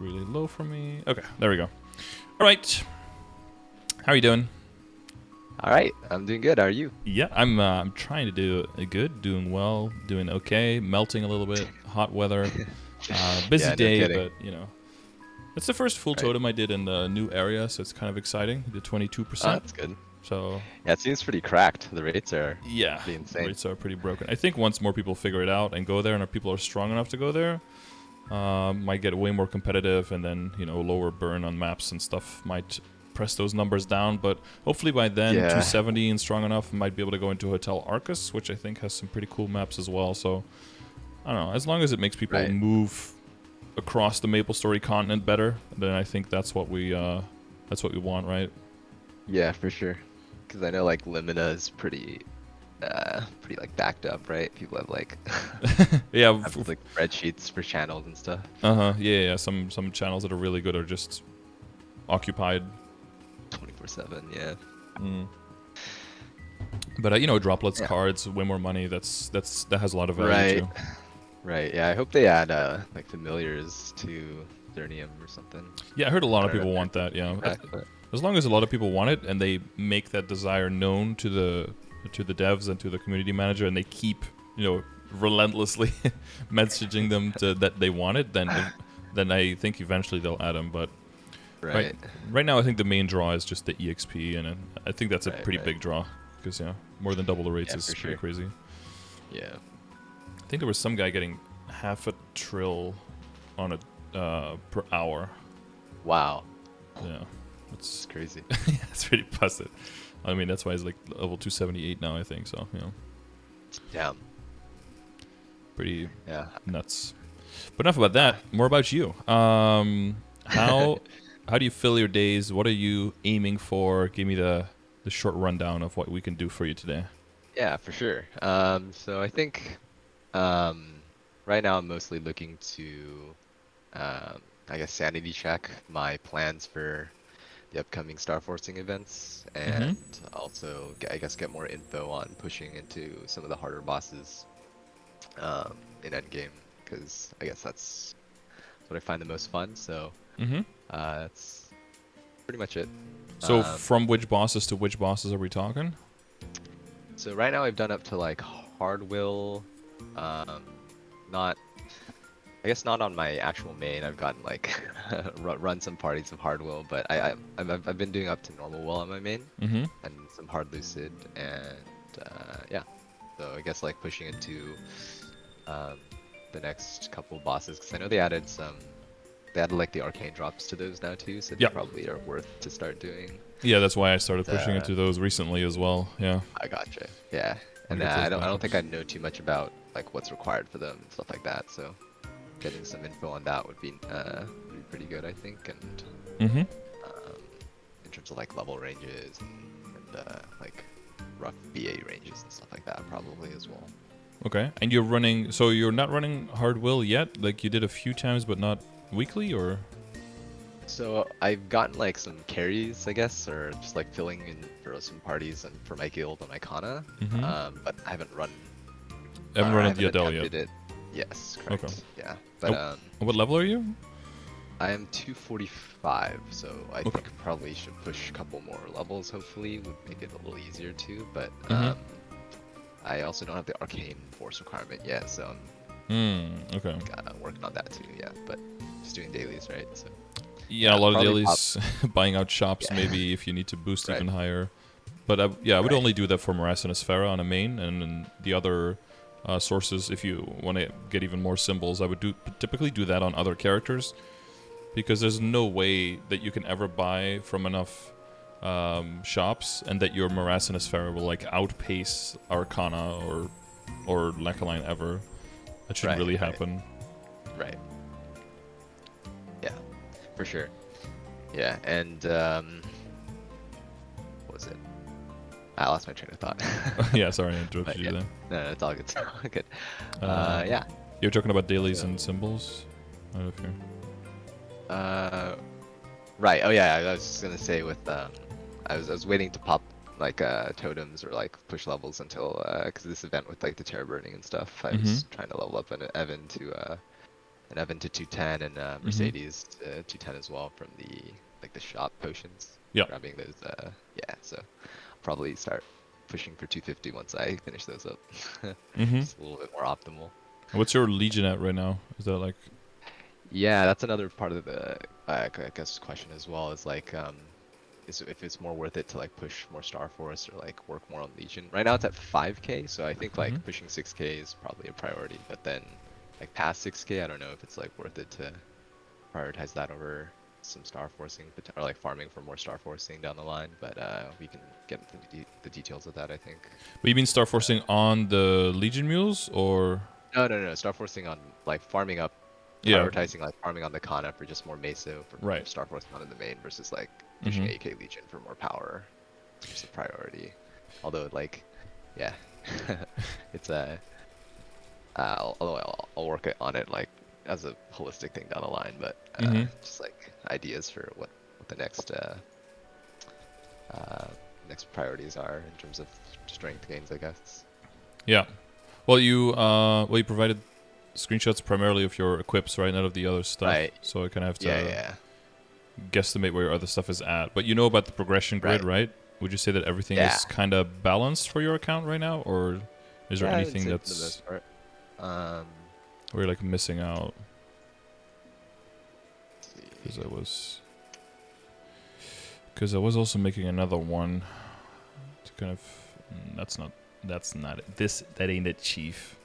really low for me. Okay, there we go. All right. How are you doing? All right, I'm doing good. How are you? Yeah, I'm trying to do good, doing well, doing okay, melting a little bit, hot weather, busy Yeah, no day, kidding. but it's the first full Right. totem I did in the new area, so it's kind of exciting. I did Oh, 22%. that's good. So Yeah, it seems pretty cracked. The rates are yeah, pretty insane. rates are pretty broken. I think once more people figure it out and go there, and our people are strong enough to go there, might get way more competitive, and then lower burn on maps and stuff might press those numbers down. But hopefully by then, Yeah, 270 and strong enough, might be able to go into Hotel Arcus, which I think has some pretty cool maps as well. So I don't know, as long as it makes people right. move across the MapleStory continent better, then I think that's what we want, right? Yeah, for sure. Because I know like Limina is pretty like backed up, right? People have like Yeah. have like spreadsheets for channels and stuff. Yeah. Some channels that are really good are just occupied. 24/7. Yeah. Mm. But droplets, Yeah. cards, way more money. That has a lot of value Right. too. Right. Yeah. I hope they add like familiars to Zernium or something. Yeah, I heard a lot I of don't know people if want they're that. Yeah, back, but as long as a lot of people want it and they make that desire known to the devs and to the community manager, and they keep relentlessly messaging them that they want it, then I think eventually they'll add them. But right right. right now, I think the main draw is just the EXP, and I think that's a Right. pretty Right. big draw because more than double the rates Yeah, is for pretty sure. crazy. Yeah. I think there was some guy getting half a trill on a per hour. Wow. Yeah, It's it's crazy. it's pretty busted. I mean, that's why he's like level 278 now, I think. So Damn. pretty Yeah. nuts. But enough about that. More about you. How do you fill your days? What are you aiming for? Give me the short rundown of what we can do for you today. Yeah, for sure. So I think um, right now I'm mostly looking to, I guess, sanity check my plans for the upcoming Star Forcing events, Mm-hmm. and also, I guess, get more info on pushing into some of the harder bosses in endgame, because I guess that's what I find the most fun. So Mm-hmm. that's pretty much it. So Um, from which bosses to which bosses are we talking? so right now I've done up to like hard will, um, not I guess not on my actual main. I've gotten like run some parties of hard will, but I've been doing up to normal will on my main Mm-hmm. and some hard lucid, and yeah. So I guess like pushing into um, the next couple bosses, because I know they added like the arcane drops to those now too, so they Yeah. probably are worth to start doing. Yeah, that's why I started And, pushing into those recently as well. Yeah. I gotcha. Yeah, Want and to get those I don't think backups. I know too much about like what's required for them and stuff like that. So getting some info on that would be pretty good, I think. And Mm-hmm. um, in terms of like level ranges and like rough BA ranges and stuff like that, probably as well. Okay. And you're running, so you're not running hard will yet? Like you did a few times, but not weekly, or? So I've gotten like some carries, I guess, or just like filling in for some parties and for my guild on Icona, Mm-hmm. but I haven't run. I haven't run I into the haven't Adele yet. attempted it. Yes, correct. Okay. Yeah, but Oh, what level are you? I am 245, so I Okay. think probably should push a couple more levels. Hopefully, would make it a little easier too. But Mm-hmm. I also don't have the arcane force requirement yet, so Okay. I'm working on that too. Yeah, but just doing dailies, right? So Yeah, a yeah, lot of probably pop. dailies, buying out shops Yeah, maybe if you need to boost right, even higher. But I would right, only do that for Morass and Asphera on a main, and then the other sources, if you want to get even more symbols, I would typically do that on other characters, because there's no way that you can ever buy from enough shops and that your Morass and Asphera will like outpace Arcana or Lacaline ever. That shouldn't right, really right, happen. right. Yeah, for sure. Yeah, and what was it? I lost my train of thought. Yeah, sorry I But interrupted you yeah, there. no, it's all good. It's all good. Um, Yeah. you were talking about dailies So, and symbols. I don't know if you're... uh, right. Oh yeah, I was just gonna say with I was waiting to pop like totems or like push levels until because this event with like the terror burning and stuff, I Mm-hmm. was trying to level up an Evan to and Evan to 210, and Mercedes to 210 as well from the shop potions. Yeah. Grabbing those. Yeah. So I'll probably start pushing for 250 once I finish those up. Just a little bit more optimal. What's your Legion at right now? Is that like? Yeah, that's another part of the I guess question as well. Is like if it's more worth it to like push more Star Force or like work more on Legion. Right now it's at 5k, so I think like pushing 6k is probably a priority. But then like past 6k, I don't know if it's like worth it to prioritize that over some Star Forcing or like farming for more Star Forcing down the line. But we can get into the details of that, I think. But you mean Star Forcing on the Legion mules or? No. Star Forcing on like farming up. Prioritizing like farming on the Kana for just more Meso for Star Forcing on in the main versus like pushing AK Legion for more power. It's just a priority. Although like, yeah, it's a. Although I'll work on it like as a holistic thing down the line, but just like ideas for what the next next priorities are in terms of strength gains, I guess. Yeah. Well, you provided screenshots primarily of your equips, right? Not of the other stuff. Right. So I kind of have to guesstimate where your other stuff is at. But you know about the progression grid, right? Would you say that everything is kind of balanced for your account right now, or is there anything that's for the most part. we're like missing out? Because I was also making another one to kind of that's not it. That ain't it, chief.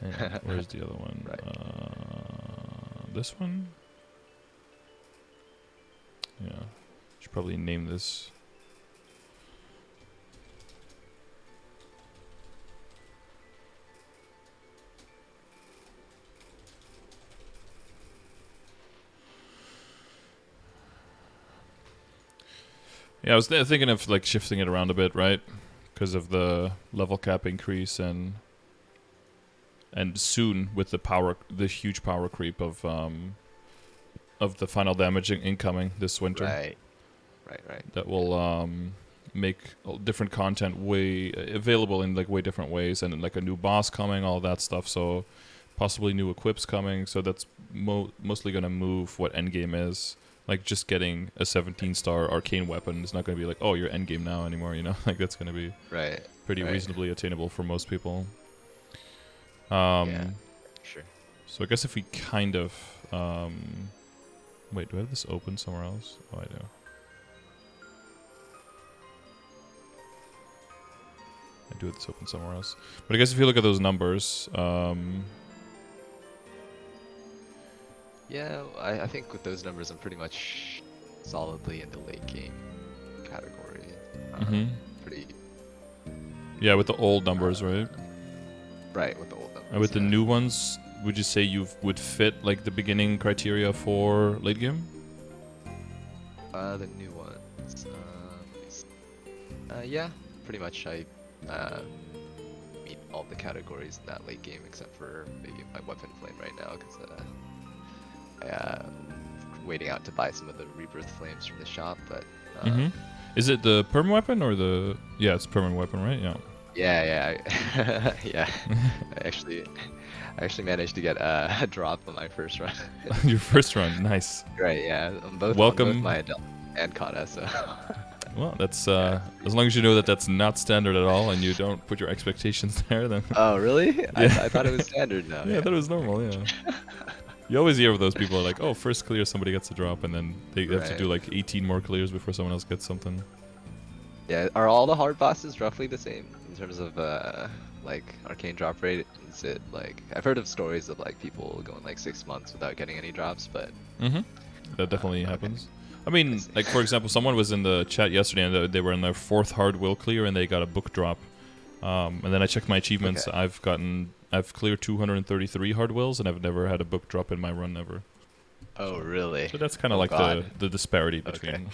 And where's the other one? This one? Yeah. Should probably name this. Yeah, I was thinking of like shifting it around a bit, right? Because of the level cap increase and soon with the huge power creep of the final damage incoming this winter. Right. That will make different content way available in like way different ways, and like a new boss coming, all that stuff. So possibly new equips coming. So that's mostly gonna move what endgame is. Like just getting a 17-star arcane weapon is not gonna be like, oh, you're endgame now anymore. You know, like that's gonna be pretty reasonably attainable for most people. Yeah, sure. So I guess if we kind of wait, do I have this open somewhere else? Oh, I do. I do have this open somewhere else. But I guess if you look at those numbers, yeah, I think with those numbers, I'm pretty much solidly in the late game category. Pretty. Yeah, with the old numbers, right? Right, with the old numbers. And with the new ones, would you say you would fit like the beginning criteria for late game? The new ones. Yeah, pretty much. I meet all the categories in that late game except for maybe my weapon flame right now because waiting out to buy some of the rebirth flames from the shop. But is it the perm weapon or the? Yeah, it's permanent weapon, right? Yeah. Yeah. Yeah. I actually managed to get a drop on my first run. Your first run, nice. Right, yeah. Welcome. On both my Adele and Kana, so. Well, that's as long as you know that that's not standard at all, and you don't put your expectations there, then. Oh, really? Yeah. I thought it was standard now. Yeah, I thought it was normal. Yeah. You always hear of those people like, oh, first clear somebody gets a drop, and then they have to do like 18 more clears before someone else gets something. Yeah, are all the hard bosses roughly the same in terms of like arcane drop rate? Is it like I've heard of stories of like people going like 6 months without getting any drops, but that definitely happens. I mean, like for example, someone was in the chat yesterday and they were in their 4th hard will clear and they got a book drop. And then I checked my achievements. Okay. I've cleared 233 hard wills and I've never had a book drop in my run ever. Oh really? So that's kind of the disparity between. Okay.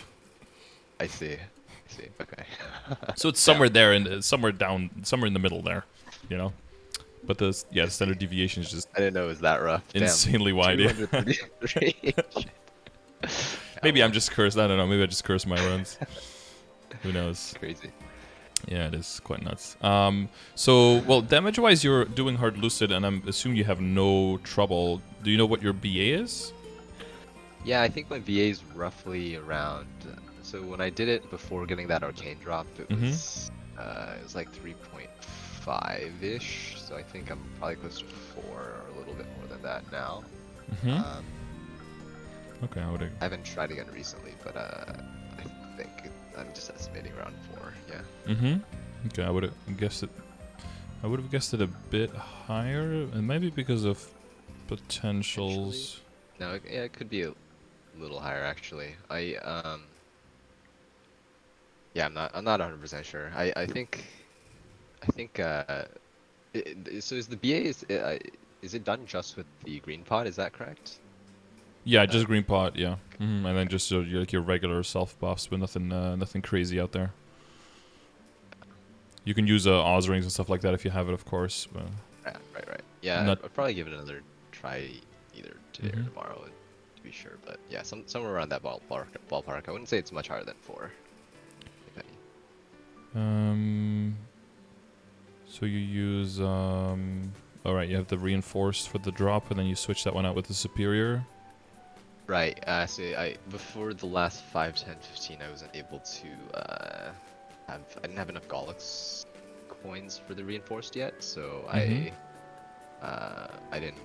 I see. Okay. So it's somewhere there and somewhere in the middle there, you know. But the standard deviation is just. I didn't know it was that rough. Insanely wide. Maybe I'm just cursed. I don't know. Maybe I just curse my runs. Who knows? Crazy. Yeah, it is quite nuts. So, well, damage-wise, you're doing hard lucid, and I'm assuming you have no trouble. Do you know what your BA is? Yeah, I think my VA is roughly around. So when I did it before getting that arcane drop, it was like 3.5-ish. So I think I'm probably close to 4 or a little bit more than that now. Um, Okay, I would. I haven't tried again recently, but I think I'm just estimating around 4. Yeah. Okay, I would have guessed it. I would have guessed it a bit higher, and maybe because of potentials. No, yeah, it could be a little higher actually. Yeah, I'm not 100% sure. I think so is the BA is it done just with the green pod? Is that correct? Yeah, just green pot. Yeah, and then just like your regular self buffs, but nothing crazy out there. You can use Oz rings and stuff like that if you have it, of course. But Yeah, right. Yeah, I'll probably give it another try either today or tomorrow to be sure. But yeah, somewhere around that ballpark. I wouldn't say it's much higher than 4. If any. So you use all right, you have the reinforced for the drop, and then you switch that one out with the superior. Right. So before the last 5, 10, 15, I wasn't able to I didn't have enough Gollux coins for the reinforced yet, so I didn't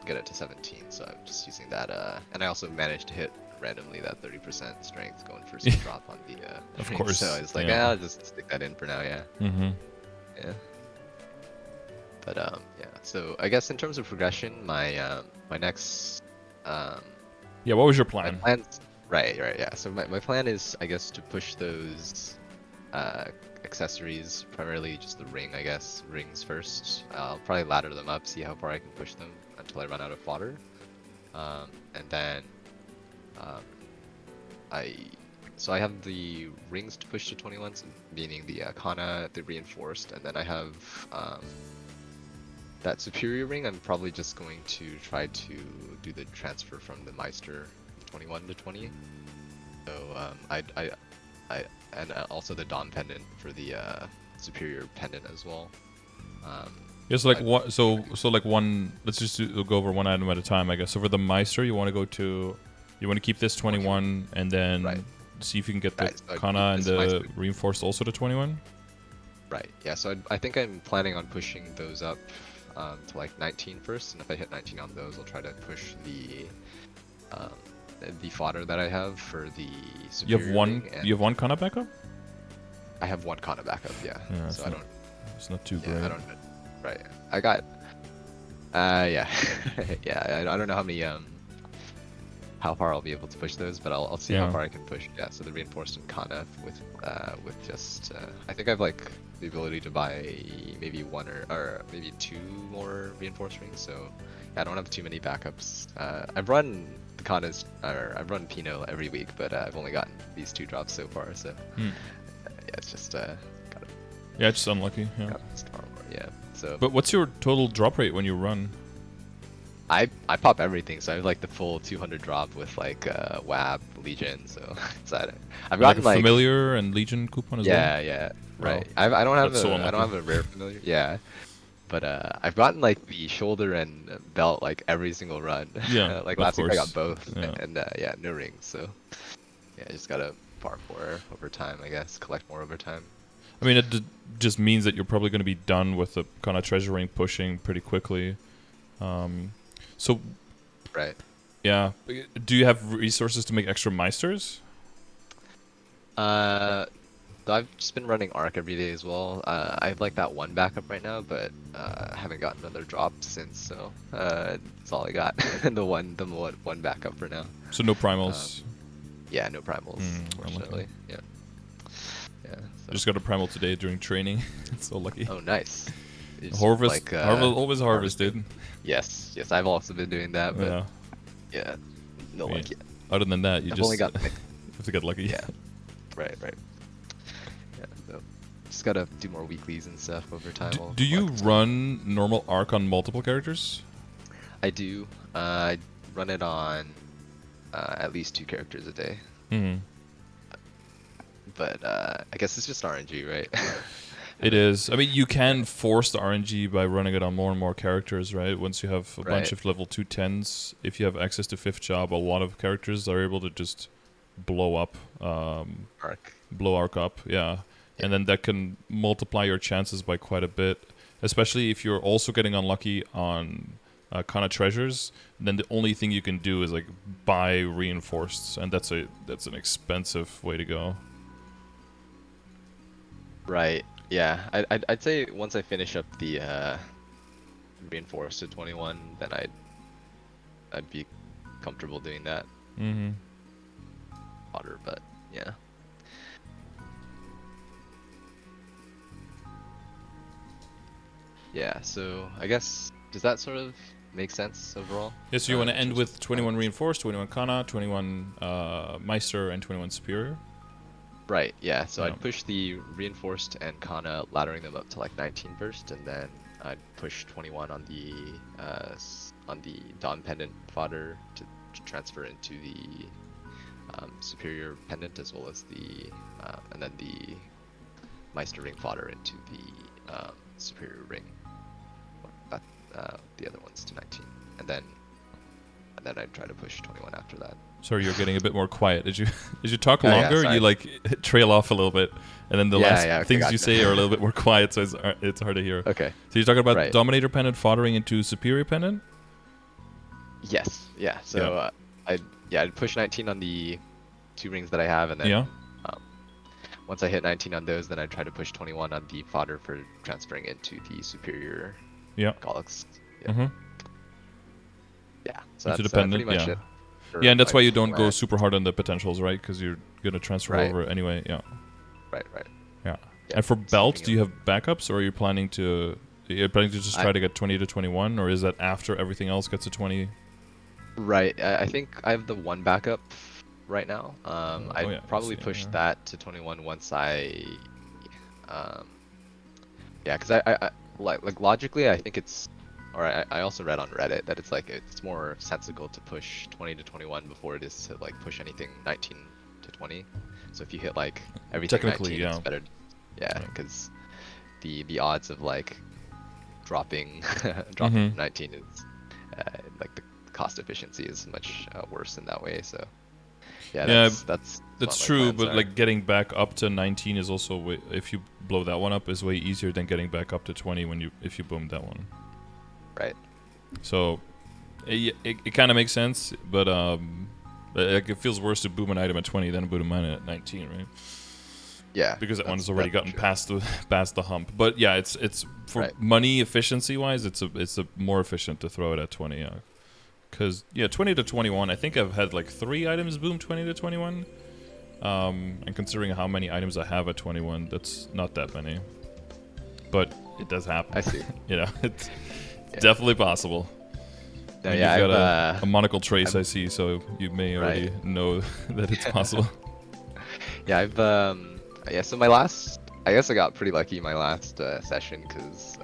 get it to 17. So I'm just using that. And I also managed to hit randomly that 30% strength going for some drop on the. Of course. So I was like, yeah. I'll just stick that in for now. Yeah. Yeah. But yeah. So I guess in terms of progression, my next Yeah, what was your plan? My plan's, right, yeah. So my plan is, I guess, to push those accessories, primarily just the ring, I guess. Rings first. I'll probably ladder them up, see how far I can push them until I run out of fodder. And then so I have the rings to push to 21, so meaning the Kana, the reinforced, and then I have that superior ring. I'm probably just going to try to do the transfer from the Meister 21 to 20. So and also the Dawn pendant for the superior pendant as well. It's like what? So like one. Let's just go over one item at a time, I guess. So for the Meister, you want to go to, you want to keep this 21, and then see if you can get the Kana and the reinforced also to 21. Right. Yeah. So I think I'm planning on pushing those up to like 19 first, and if I hit 19 on those, I'll try to push the fodder that I have for the superior. You have one Kana backup. I have one Kana backup. Yeah. So I don't. It's not too great. I don't. Right. I got. Yeah. Yeah. I don't know how many how far I'll be able to push those, but I'll see how far I can push. Yeah. So the reinforced and Kana with just I think I've like the ability to buy maybe one or maybe 2 more reinforced rings. So yeah, I don't have too many backups. I've run the Kanas, or I've run Pinot every week, but I've only gotten these 2 drops so far. So yeah, it's just got it. Yeah, it's just unlucky. Yeah. Yeah. So. But what's your total drop rate when you run? I pop everything, so I have like the full 200 drop with like WAB, Legion, so I've gotten like familiar and Legion coupon as well. Yeah, right. Wow. I don't have a rare familiar. Yeah, but I've gotten like the shoulder and belt like every single run. Yeah, like last week I got both, and yeah, no rings. So yeah, I just gotta farm more over time, I guess, collect more over time. I mean, it just means that you're probably going to be done with the kind of treasure ring pushing pretty quickly. So, right. Yeah. Do you have resources to make extra Meisters? I've just been running Arc every day as well. I have like that one backup right now, but I haven't gotten another drop since, so that's all I got. the one backup for now. So no primals. Yeah, no primals. Unfortunately, yeah. So. Just got a primal today during training. So lucky. Oh, nice. Harvest, always harvest, dude. Yes, I've also been doing that, but yeah, no luck yet. Other than that, you I've just only got have to get lucky. Yeah, right. Yeah, so just gotta do more weeklies and stuff over time. Do you run normal Arc on multiple characters? I do. I run it on at least 2 characters a day. but I guess it's just RNG, right? It is. I mean, you can force the RNG by running it on more and more characters, right? Once you have a bunch Right. of level 210s, if you have access to 5th job, a lot of characters are able to just blow up, Arc. blow arc up, yeah. And then that can multiply your chances by quite a bit, especially if you're also getting unlucky on kind of treasures. Then the only thing you can do is like buy reinforced, and that's an expensive way to go. Right. Yeah. I'd say once I finish up the reinforced to 21, then I'd be comfortable doing that. Mm-hmm. Harder, but yeah. Yeah. So I guess does that sort of make sense overall? Yeah, so you want to in end terms with of 21 points? reinforced, 21 Kana, 21 Meister, and 21 Superior? Right, yeah. So Yeah. I'd push the reinforced and Kana, laddering them up to like 19 first, and then I'd push 21 on the Dawn Pendant fodder to transfer into the Superior Pendant, as well as the and then the Meister Ring fodder into the Superior Ring. That, the other ones to 19, and then I'd try to push 21 after that. Sorry, you're getting a bit more quiet. Did you talk longer? Yeah, sorry. You like trail off a little bit, and then the Yeah, last yeah, okay, things you gotcha. say are a little bit more quiet, so it's hard to hear. Okay. So you're talking about Right. Dominator Pendant foddering into Superior Pendant? Yes. Yeah. So I'd push 19 on the 2 rings that I have, and then Yeah. once I hit 19 on those, then I'd try to push 21 on the fodder for transferring into the Superior Yeah. Galax. Yeah. Mm-hmm. Yeah. So Into that's the pendant, pretty much yeah. it. for, Yeah, and that's like, why you don't go land. super hard on the potentials, right? Because you're gonna transfer Right. over anyway. Yeah. Right. Right. Yeah. Yeah, And for just belts, keeping do you have backups, or are you planning to? You're planning to just try to get 20 to 21, or is that after everything else gets to 20? Right. I think I have the 1 backup right now. I'd yeah, I probably see it push here. that to 21 once yeah, because I like logically, I think it's, or I also read on Reddit that it's like it's more sensible to push 20 to 21 before it is to like push anything 19 to 20. So if you hit like everything Technically, 19, it's yeah. better. Yeah, Right. because the odds of like dropping Mhm. 19 is like the cost efficiency is much worse in that way. So yeah, Yeah, that's That's what my true, plans but are. like getting back up to 19 is also if you blow that one up is way easier than getting back up to 20 if you boom that one. Right. So it kind of makes sense, but like it feels worse to boom an item at 20 than boom mine at 19, right? Yeah. Because that that's- one's already that's gotten true. past the hump. But yeah, it's for Right. money efficiency wise, it's a more efficient to throw it at 20. Yeah. Because 20 to 21, I think I've had like 3 items boom 20 to 21. And considering how many items I have at 21, that's not that many. But it does happen. I see. It's Yeah. definitely possible. No, I mean, yeah, you've got I've, a monocle trace, I'm- I see, so you may already Right. know that it's possible. yeah, yeah. So my last, I guess I got pretty lucky my last session because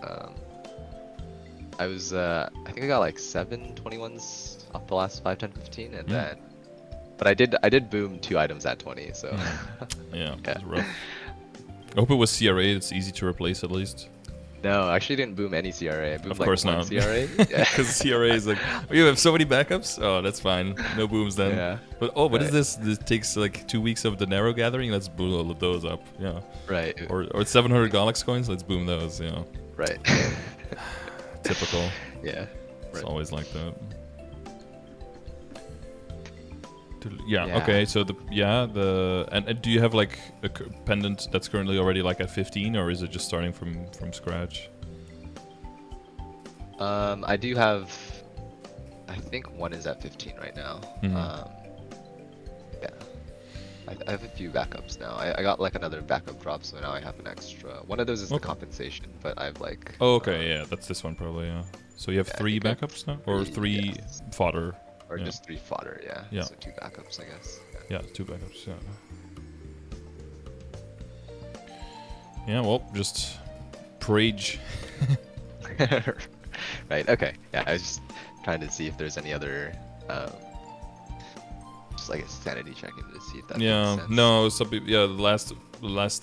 I think I got like 7 21s off the last 5, 10, 15, and Mm. then, but I did boom 2 items at 20, so Yeah, Yeah. it's rough. I hope it was CRA. It's easy to replace at least. no, I actually didn't boom any CRA. I boomed Of like course 1 not. CRA. Yeah. Because CRA is like, oh, you have so many backups? Oh, that's fine. No booms then. Yeah. But oh, what is Right. this? This takes like 2 weeks of the narrow gathering. Let's boom all of those up. Yeah. Right. Or 700 Galax coins. Let's boom those. Yeah. Right. Typical. yeah. It's Right. always like that. Yeah. Yeah. Okay. So and do you have like a pendant that's currently already like at 15, or is it just starting from scratch? I do have, I think 1 is at 15 right now. Mhm. Yeah. I have a few backups now. I got like another backup drop, so now I have an extra. One of those is the Okay. compensation, but I've like. Oh, okay. Yeah, that's this one probably. Yeah. So you have Yeah, I 3 think I have backups now, or 3 yes. fodder? Or Yeah. just 3 fodder, yeah. Yeah. So 2 backups, I guess. Yeah, 2 backups. Yeah. Yeah. Well, just prage. right. Okay. Yeah. I was just trying to see if there's any other just like a sanity checking to see if that Yeah, makes sense. no, some people, yeah, the last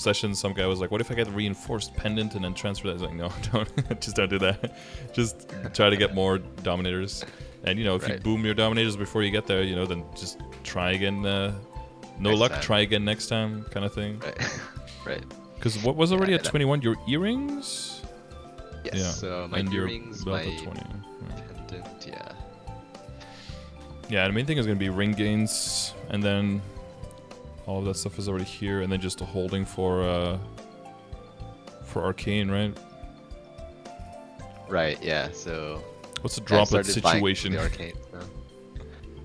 session, some guy was like, "What if I get reinforced pendant and then transfer that?" I was like, "No, don't, just don't do that. Just try to get more dominators, and you know, if you Right. boom your dominators before you get there, you know, then just try again. No Next luck, time. try again next time, kind of thing. Right. Right. Because what was already Yeah, at 21? Your earrings? Yes. Yeah. So my And your earrings, belt my at 20. Yeah. pendant, yeah. Yeah, the main thing is going to be ring gains, and then all of that stuff is already here, and then just a holding for arcane, right? Right. Yeah. So What's the I droplet started buying situation? the arcane.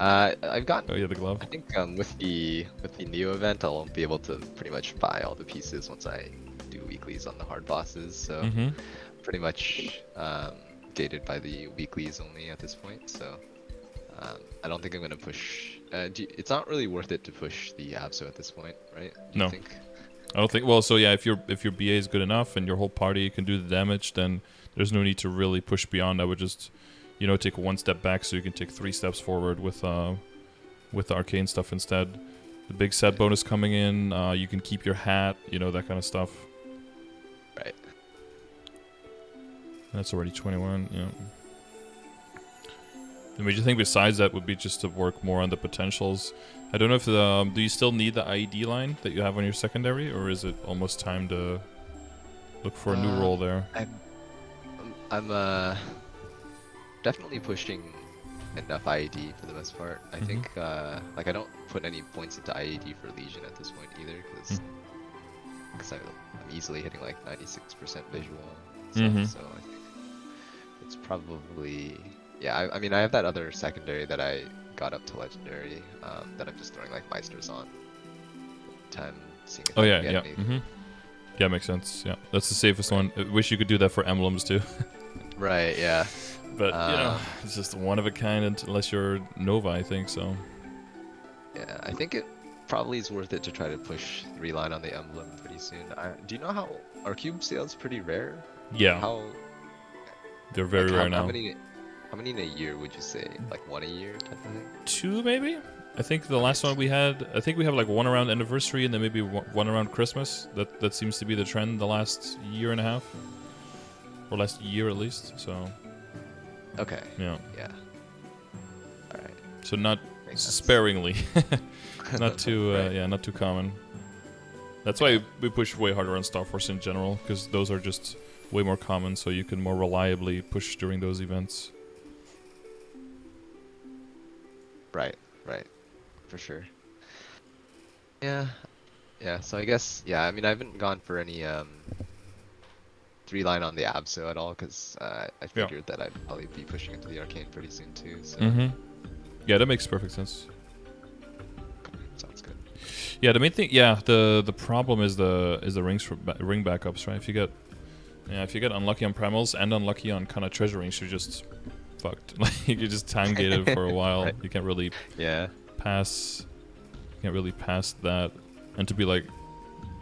I've got. Oh yeah, the glove. I think with the Neo event, I'll be able to pretty much buy all the pieces once I do weeklies on the hard bosses. So Mm-hmm. pretty much gated by the weeklies only at this point. So I don't think I'm gonna push. It's not really worth it to push the Abso at this point, right? Do you No. think? I don't think. Well, so yeah, if your BA is good enough and your whole party can do the damage, then there's no need to really push beyond. I would just, you know, take one step back so you can take 3 steps forward with the arcane stuff instead. The big set bonus coming in. You can keep your hat. You know, that kind of stuff. Right. That's already 21. Yeah. The major thing besides that would be just to work more on the potentials. I don't know if do you still need the IED line that you have on your secondary, or is it almost time to look for a new role there? I'm definitely pushing enough IED for the most part. I think like I don't put any points into IED for Legion at this point either, because I'm easily hitting like 96% visual and stuff, so I think it's probably, yeah, I mean I have that other secondary that I got up to legendary that I'm just throwing like Meisters on time, seeing if Oh I yeah, can get yeah. anything. Yeah, makes sense. Yeah, that's the safest one. I wish you could do that for emblems too. Right, yeah. But you know, it's just one of a kind unless you're Nova, I think so. Yeah, I think it probably is worth it to try to push 3-line on the emblem pretty soon. Do you know how our cube sales pretty rare? Yeah, How they're very like, rare how now. How many in a year would you say? Like 1 a year type of thing? 2 maybe. I think the last one we had. I think we have like 1 around anniversary and then maybe 1 around Christmas. That seems to be the trend the last year and a half, or last year at least. So Okay. yeah. Yeah. All right. So not Makes sense. sparingly. Not too Right. yeah, not too common. That's why we push way harder on Star Force in general, because those are just way more common, so you can more reliably push during those events. Right. Right. For sure. Yeah. Yeah. So I guess, yeah. I mean, I haven't gone for any 3-line on the Abso at all, because I figured that I'd probably be pushing into the Arcane pretty soon too. So Yeah, that makes perfect sense. sounds good. Yeah, the main thing, yeah, the problem is the rings for ring backups, right? If you get unlucky on primals and unlucky on kind of treasure rings, you're just fucked. Like you're just time gated for a while. Right. You can't really Yeah. pass. You can't really pass that, and to be like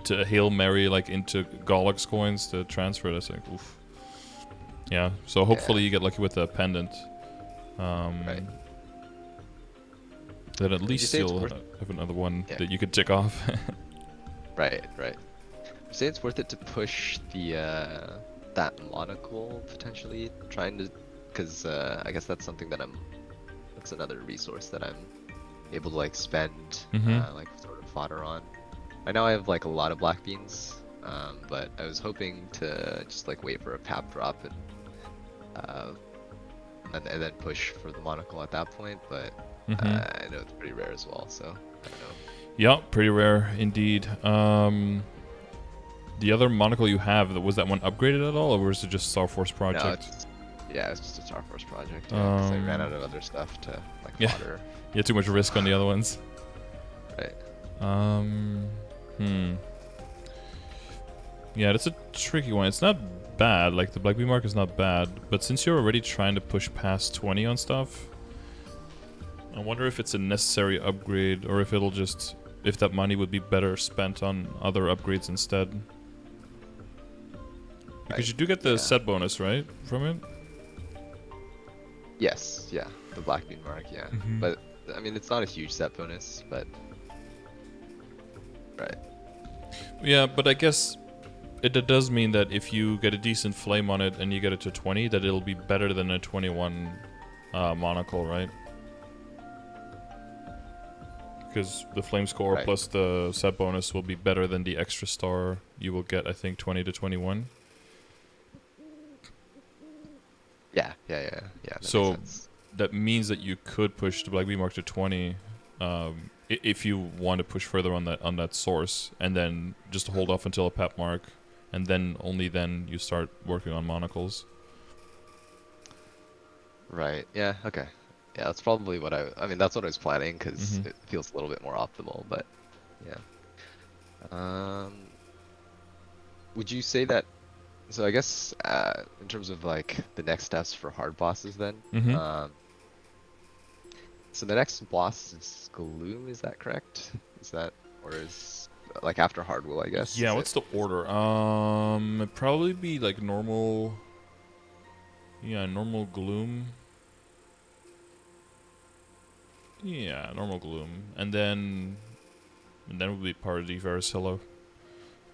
to Hail Mary like into Gollux coins to transfer. That's like oof. Yeah. So hopefully you get lucky with the pendant. Right. Then at you least say it's you'll worth- have another one Yeah. that you could tick off. Right. Right. I'd say it's worth it to push the that monocle potentially, trying to, because I guess that's something that that's another resource that I'm able to like spend like sort of fodder on. I know I have like a lot of black beans, but I was hoping to just like wait for a pap drop and then push for the monocle at that point, but I know it's pretty rare as well, so I don't know. Yeah, pretty rare indeed. The other monocle you have, was that one upgraded at all, or was it just Star Force No, project? yeah, it's just a Star Force project. Yeah, 'cause I ran out of other stuff to like Yeah. fodder. You had too much risk on the other ones. Right. Yeah, that's a tricky one. It's not bad. Like the Black Bee mark is not bad, but since you're already trying to push past 20 on stuff, I wonder if it's a necessary upgrade or if it'll just that money would be better spent on other upgrades instead. Because Right. you do get the Yeah. set bonus, right, from it? Yes, yeah, the black bean mark, yeah. Mhm. But I mean, it's not a huge set bonus, but right. Yeah, but I guess it does mean that if you get a decent flame on it and you get it to 20, that it'll be better than a 21 monocle, right? Because the flame score Right. plus the set bonus will be better than the extra star you will get, I think, 20 to 21. Yeah. That makes So sense. that means that you could push the Black Bee Mark to 20 if you want to push further on that source, and then just hold off until a pep mark, and then only then you start working on monocles. Right. Yeah. Okay. Yeah, that's probably what I mean, that's what I was planning because Mm-hmm. it feels a little bit more optimal. But yeah. Um, would you say that? So I guess in terms of like the next steps for hard bosses, then. Mm-hmm. So the next boss is Gloom. Is that correct? Is that or is like after Hardwell? I guess Yeah, is it? what's the order? It'd probably be like normal. Yeah, normal gloom. Yeah, normal gloom, and then would be part of the Varicilla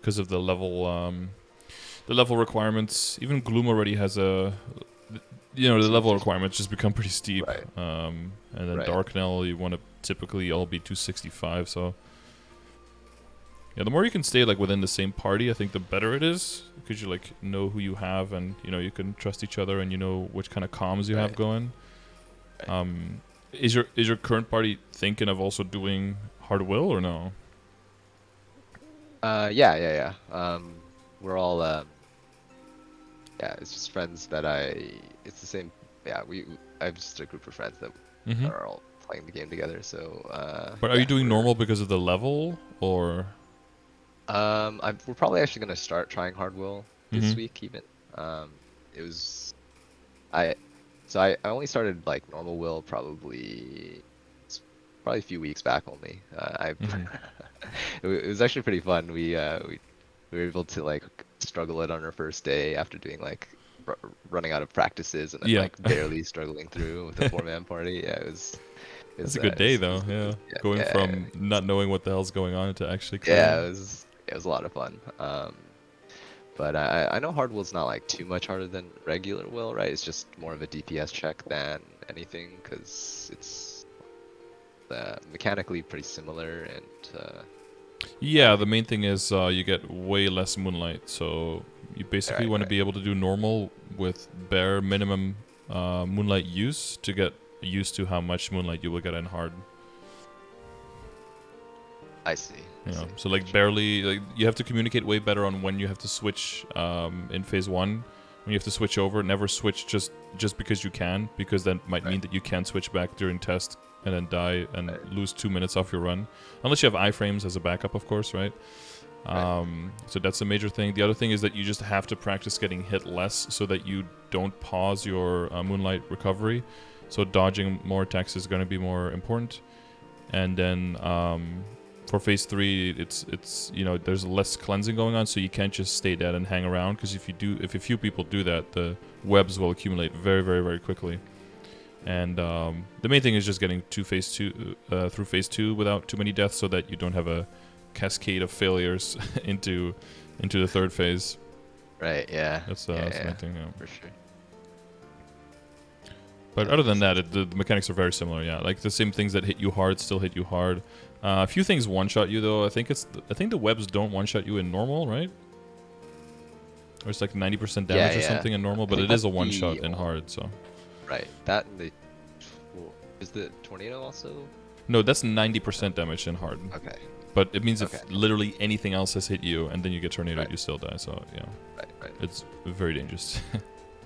because of the level requirements. Even gloom already has the So level just requirements just become pretty steep. right, And then right. Darknell, you want to typically all be 265. So yeah, the more you can stay like within the same party, I think the better it is because you like know who you have, and you can trust each other, and you know which kind of comms you have Right. going. Right. Is your current party thinking of also doing hard will or no? Yeah. We're all yeah. It's just friends that It's the same. Yeah. I have just a group of friends that Mm-hmm. are all playing the game together. So But are you yeah, doing normal because of the level or? we're probably actually gonna start trying Hardwell Mm-hmm. this week even. It was I I only started like normal will it's probably a few weeks back only. Mm-hmm. It was actually pretty fun. We were able to like struggle it on our first day after doing like running out of practices and then Yeah. like barely struggling through with a four-man party. Yeah, That's a good day it though. Yeah, going yeah, from not knowing what the hell's going on to actually yeah, clearing. it was a lot of fun. But I know hard will's not like too much harder than regular will, right? It's just more of a DPS check than anything because it's mechanically pretty similar and Yeah, the main thing is you get way less moonlight, so you basically want to right. be able to do normal with bare minimum moonlight use to get used to how much moonlight you will get in hard. I see. I see. So like Gotcha. barely, like you have to communicate way better on when you have to switch in phase one. When you have to switch over, never switch just because you can, because that might Right. mean that you can't switch back during test and then die and Right. lose 2 minutes off your run, unless you have iframes as a backup, of course, right? Right. So that's a major thing. The other thing is that you just have to practice getting hit less so that you don't pause your moonlight recovery. So dodging more attacks is going to be more important. And then for phase three, it's there's less cleansing going on, so you can't just stay dead and hang around, because if a few people do that, the webs will accumulate very, very, very quickly. And the main thing is just getting through phase two without too many deaths, so that you don't have a cascade of failures into the third phase. Right. Yeah. That's Yeah. the main Yeah. thing. Yeah. For sure. But Yeah, that other than makes that, sense. the mechanics are very similar. Yeah, like the same things that hit you hard still hit you hard. A few things one shot you though. I think the webs don't one shot you in normal, right? Or it's like 90% Yeah. damage or Yeah. something in normal, I but think it is that's a one shot the in hard. So right. That and the is the tornado also? no, that's No. 90% damage in hard. Okay. But it means Okay. if literally anything else has hit you and then you get tornadoed, Right. you still die. So yeah, Right. it's very dangerous.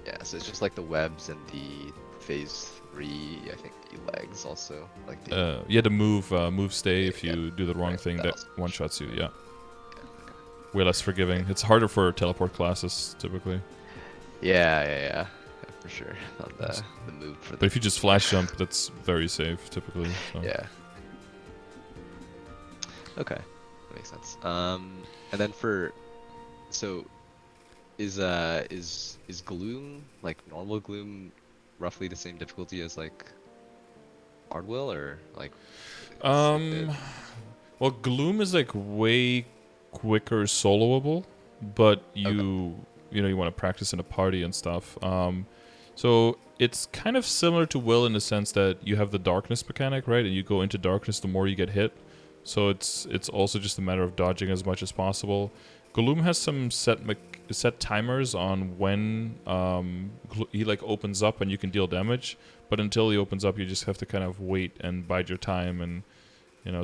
Yeah. So it's just like the webs and the phase three. I think the legs also like the You had to move stay if yeah. you do the wrong Right. thing, That that also. one shots you. Yeah, Yeah. Okay. way less forgiving. It's harder for teleport classes typically. Yeah. For sure. On Yes. the move for But the if you just flash jump, that's very safe typically. So. yeah. Okay. That makes sense. And then for so is gloom like normal gloom roughly the same difficulty as like hard will or like a bit? Um, well, Gloom is like way quicker soloable, but Okay. you want to practice in a party and stuff. So it's kind of similar to Will in the sense that you have the darkness mechanic, right? And you go into darkness the more you get hit. So it's also just a matter of dodging as much as possible. Gloom has some set timers on when he like opens up and you can deal damage, but until he opens up, you just have to kind of wait and bide your time. And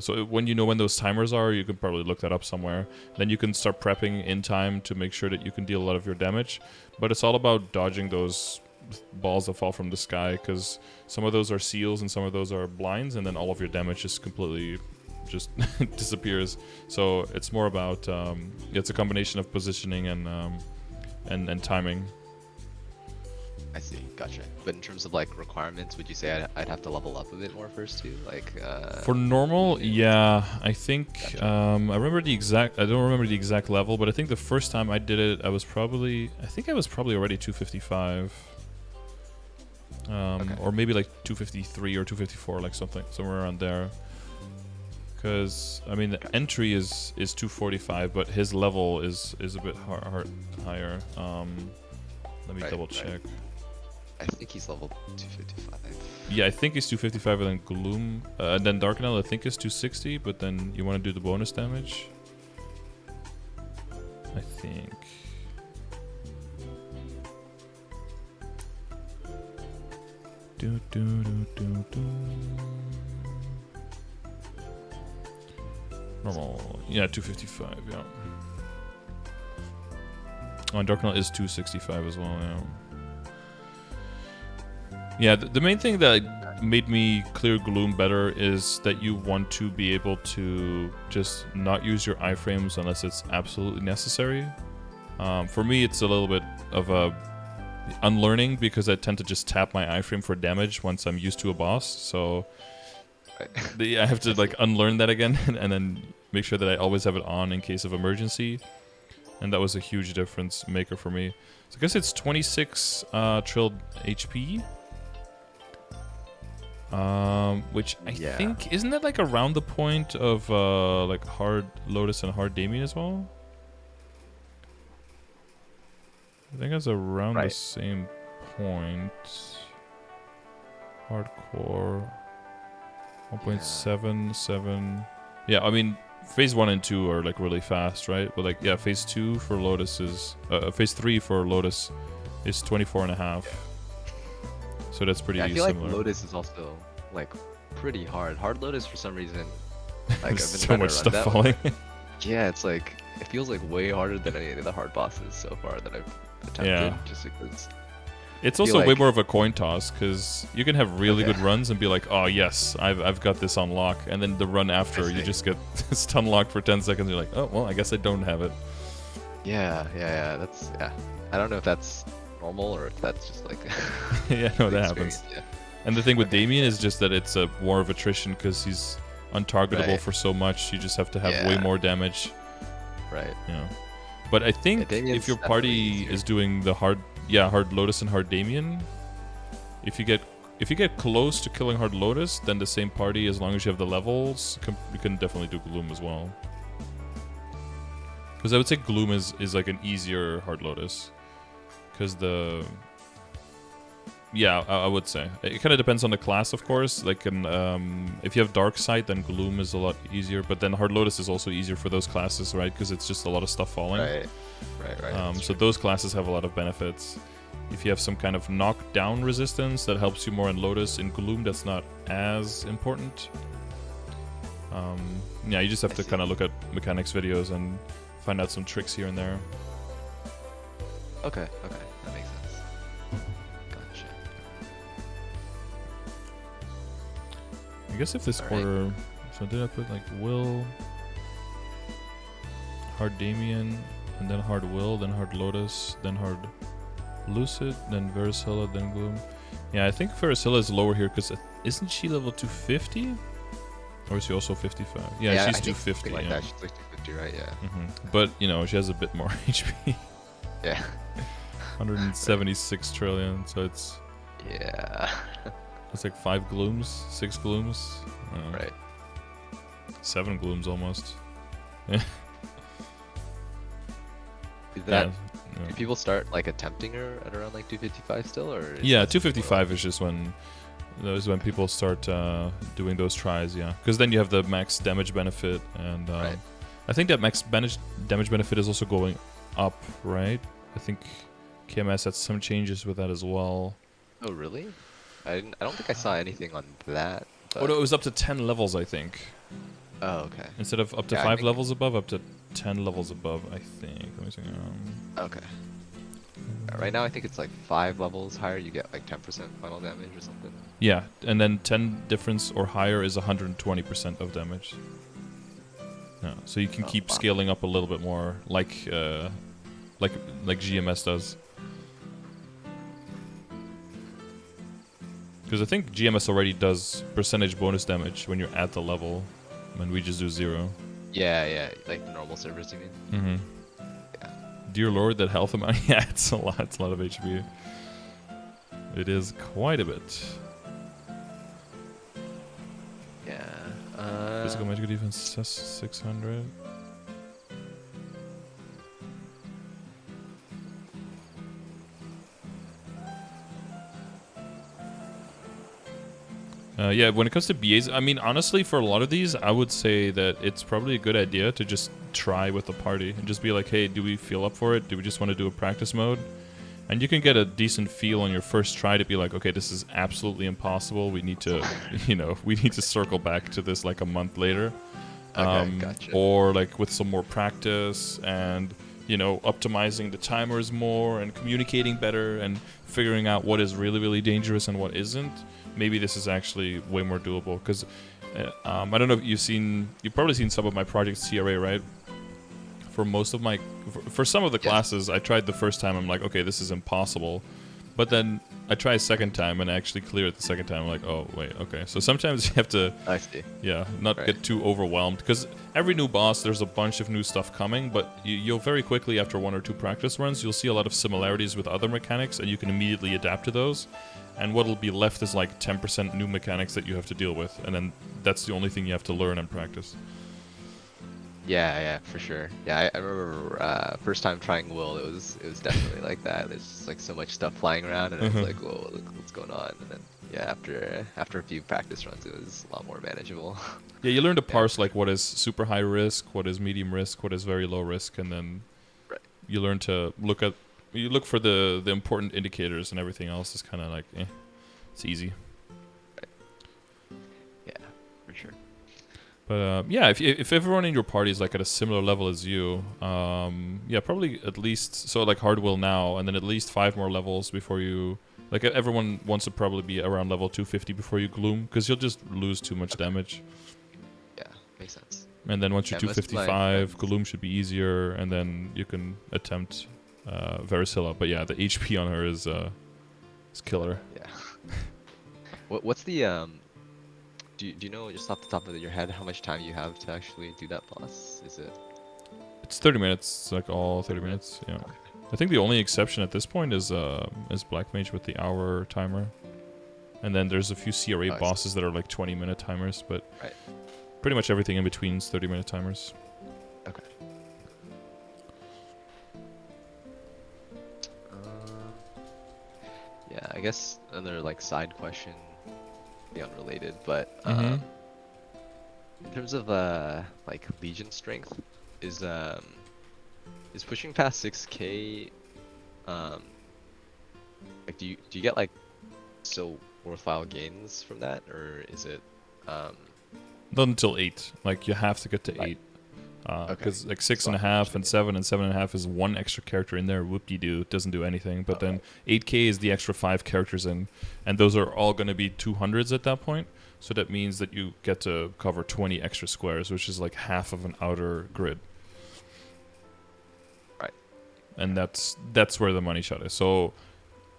so when you know when those timers are, you can probably look that up somewhere. Then you can start prepping in time to make sure that you can deal a lot of your damage. But it's all about dodging those balls that fall from the sky, because some of those are seals and some of those are blinds, and then all of your damage just completely just disappears. So it's more about it's a combination of positioning and timing. I see, gotcha. But in terms of like requirements, would you say I'd have to level up a bit more first too? Like for normal, yeah, I think Gotcha. I don't remember the exact level, but I think the first time I did it, I was probably already 255. Okay. Or maybe like 253 or 254, like somewhere around there. Because I mean, the Gotcha. entry is 245, but his level is a bit higher. Let me Right, double right. check. I think he's level 255. Yeah, I think he's 255, and then Gloom, and then Darkanel I think is 260. But then you want to do the bonus damage. I think. Normal, yeah, 255, yeah. Oh, and Darkanel is 265 as well, yeah. Yeah, the main thing that made me clear Gloom better is that you want to be able to just not use your iframes unless it's absolutely necessary. For me, it's a little bit of a unlearning because I tend to just tap my iframe for damage once I'm used to a boss. So I have to like unlearn that again and then make sure that I always have it on in case of emergency. And that was a huge difference maker for me. So I guess it's 26 trilled HP. Which I think, isn't that like around the point of like Hard Lotus and Hard Damien as well? I think it's around the same point. Hardcore 1.77. Yeah, I mean, phase 1 and 2 are like really fast, right? But like, yeah, phase 2 for Lotus is phase 3 for Lotus is 24.5. So that's pretty similar. I feel like Lotus is also like pretty hard. Hard Lotus for some reason, like I've been so much to run stuff falling. Yeah, it's like it feels like way harder than any of the hard bosses so far that I've attempted. Yeah. Just because it's also way more of a coin toss because you can have really good runs and be like, oh yes, I've got this on lock, and then the run after you just get stun locked for 10 seconds. You're like, oh well, I guess I don't have it. Yeah. That's I don't know if that's normal or if that's just like yeah, no, that happens. Yeah. And the thing with Damien is just that it's a war of attrition because he's untargetable for so much. You just have to have way more damage. Right. Yeah. But I think if your party is doing the hard Lotus and hard Damien, if you get close to killing hard Lotus, then the same party, as long as you have the levels, you can definitely do Gloom as well. Because I would say Gloom is like an easier hard Lotus. Because I would say. It kind of depends on the class, of course. Like, if you have Dark Sight, then Gloom is a lot easier. But then Hard Lotus is also easier for those classes, right? Because it's just a lot of stuff falling. Right. So those classes have a lot of benefits. If you have some kind of knockdown resistance, that helps you more in Lotus. In Gloom, that's not as important. You just have to kind of look at mechanics videos and find out some tricks here and there. Okay, that makes sense. Gotcha. I guess if this quarter, so did I put like Will, Hard Damien, and then Hard Will, then Hard Lotus, then Hard Lucid, then Verisilla, then Gloom. Yeah, I think Verisilla is lower here because isn't she level 250? Or is she also 55? Yeah, she's 250. Like that. She's like 250, right? Yeah. But she has a bit more HP. Yeah. 176 trillion, so it's... Yeah. It's like 5 glooms, 6 glooms. Right. 7 glooms almost. Is that, yeah. do people start like attempting her at around like 255 still, or? Yeah, 255 is just when people start doing those tries. Yeah, because then you have the max damage benefit, and Right. I think that max damage benefit is also going up, right? I think KMS had some changes with that as well. Oh really? I don't think I saw anything on that. Oh But... no, it was up to 10 levels, I think. Oh okay. Instead of up to Yeah, 5 levels above, up to 10 levels above, I think. Let me see. Okay. Right now I think it's like 5 levels higher, you get like 10% final damage or something. Yeah, and then 10 difference or higher is 120% of damage. Yeah, so you can keep scaling up a little bit more, like GMS does. Because I think GMS already does percentage bonus damage when you're at the level, and we just do 0. Yeah, like normal servers, you mean? Mm-hmm. Yeah. Dear Lord, that health amount. Yeah, it's a lot. It's a lot of HP. It is quite a bit. Yeah. Physical magical defense 600. Yeah, when it comes to BAs, I mean, honestly, for a lot of these, I would say that it's probably a good idea to just try with the party and just be like, hey, do we feel up for it? Do we just want to do a practice mode? And you can get a decent feel on your first try to be like, okay, this is absolutely impossible. We need to, we need to circle back to this like a month later. Okay, gotcha. Or like with some more practice and, optimizing the timers more and communicating better and figuring out what is really, really dangerous and what isn't. Maybe this is actually way more doable because I don't know if you've probably seen some of my project CRA, right? For most of for some of the classes, I tried the first time, I'm like, okay, this is impossible. But then I try a second time and I actually clear it the second time. I'm like, oh, wait, okay. So sometimes you have to, I see. Yeah, not get too overwhelmed because every new boss, there's a bunch of new stuff coming, but you'll very quickly, after 1 or 2 practice runs, you'll see a lot of similarities with other mechanics and you can immediately adapt to those. And what'll be left is like 10% new mechanics that you have to deal with, and then that's the only thing you have to learn and practice. Yeah, for sure. Yeah, I remember first time trying Will, it was definitely like that. There's just like so much stuff flying around, and it's like, whoa, look what's going on. And then after a few practice runs, it was a lot more manageable. Yeah, you learn to parse like what is super high risk, what is medium risk, what is very low risk, and then you learn to look for the important indicators, and everything else is kind of like, it's easy. Right. Yeah, for sure. But yeah, if everyone in your party is like at a similar level as you, yeah, probably at least, so like hard will now, and then at least 5 more levels before you, like everyone wants to probably be around level 250 before you gloom, because you'll just lose too much damage. Yeah, makes sense. And then once you're 255, gloom should be easier, and then you can attempt Varicilla. But yeah, the HP on her is killer. Yeah. What's the do you know just off the top of your head how much time you have to actually do that boss? Is it? It's 30 minutes. It's like all 30 minutes. Yeah. Okay. I think the only exception at this point is Black Mage with the hour timer, and then there's a few CRA bosses that are like 20-minute timers, but pretty much everything in between is 30-minute timers. Okay. Yeah, I guess another like side question, be unrelated, but in terms of like Legion strength, is pushing past 6K, like do you get like so worthwhile gains from that, or is it not until 8? Like you have to get to 8. Because like 6.5 and 7 and 7.5 is 1 extra character in there. Whoop-de-doo, it doesn't do anything. But then 8K is the extra 5 characters in, and those are all going to be 200s at that point. So that means that you get to cover 20 extra squares, which is like half of an outer grid. Right. And that's where the money shot is. So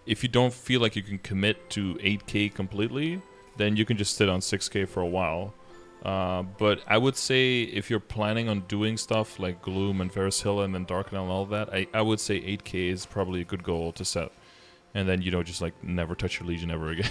if you don't feel like you can commit to 8K completely, then you can just sit on 6K for a while. But I would say if you're planning on doing stuff like Gloom and Varicilla and then Darken and all that, I would say 8K is probably a good goal to set. And then, just like never touch your Legion ever again.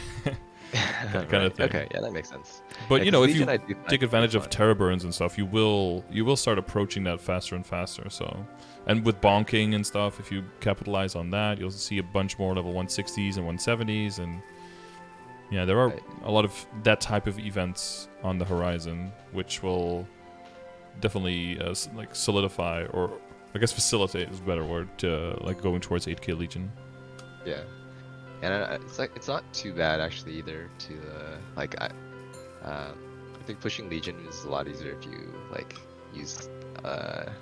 kind Right. of thing. Okay. Yeah, that makes sense. But Yeah, you 'cause know, if Legion you I do find take advantage of fun. Terror Burns and stuff, you will start approaching that faster and faster. So, and with bonking and stuff, if you capitalize on that, you'll see a bunch more level 160s and 170s, and yeah, there are Right. a lot of that type of events on the horizon, which will definitely like solidify, or I guess facilitate is a better word, to like going towards 8K Legion. Yeah. And it's like it's not too bad actually either. To like I think pushing Legion is a lot easier if you like use uh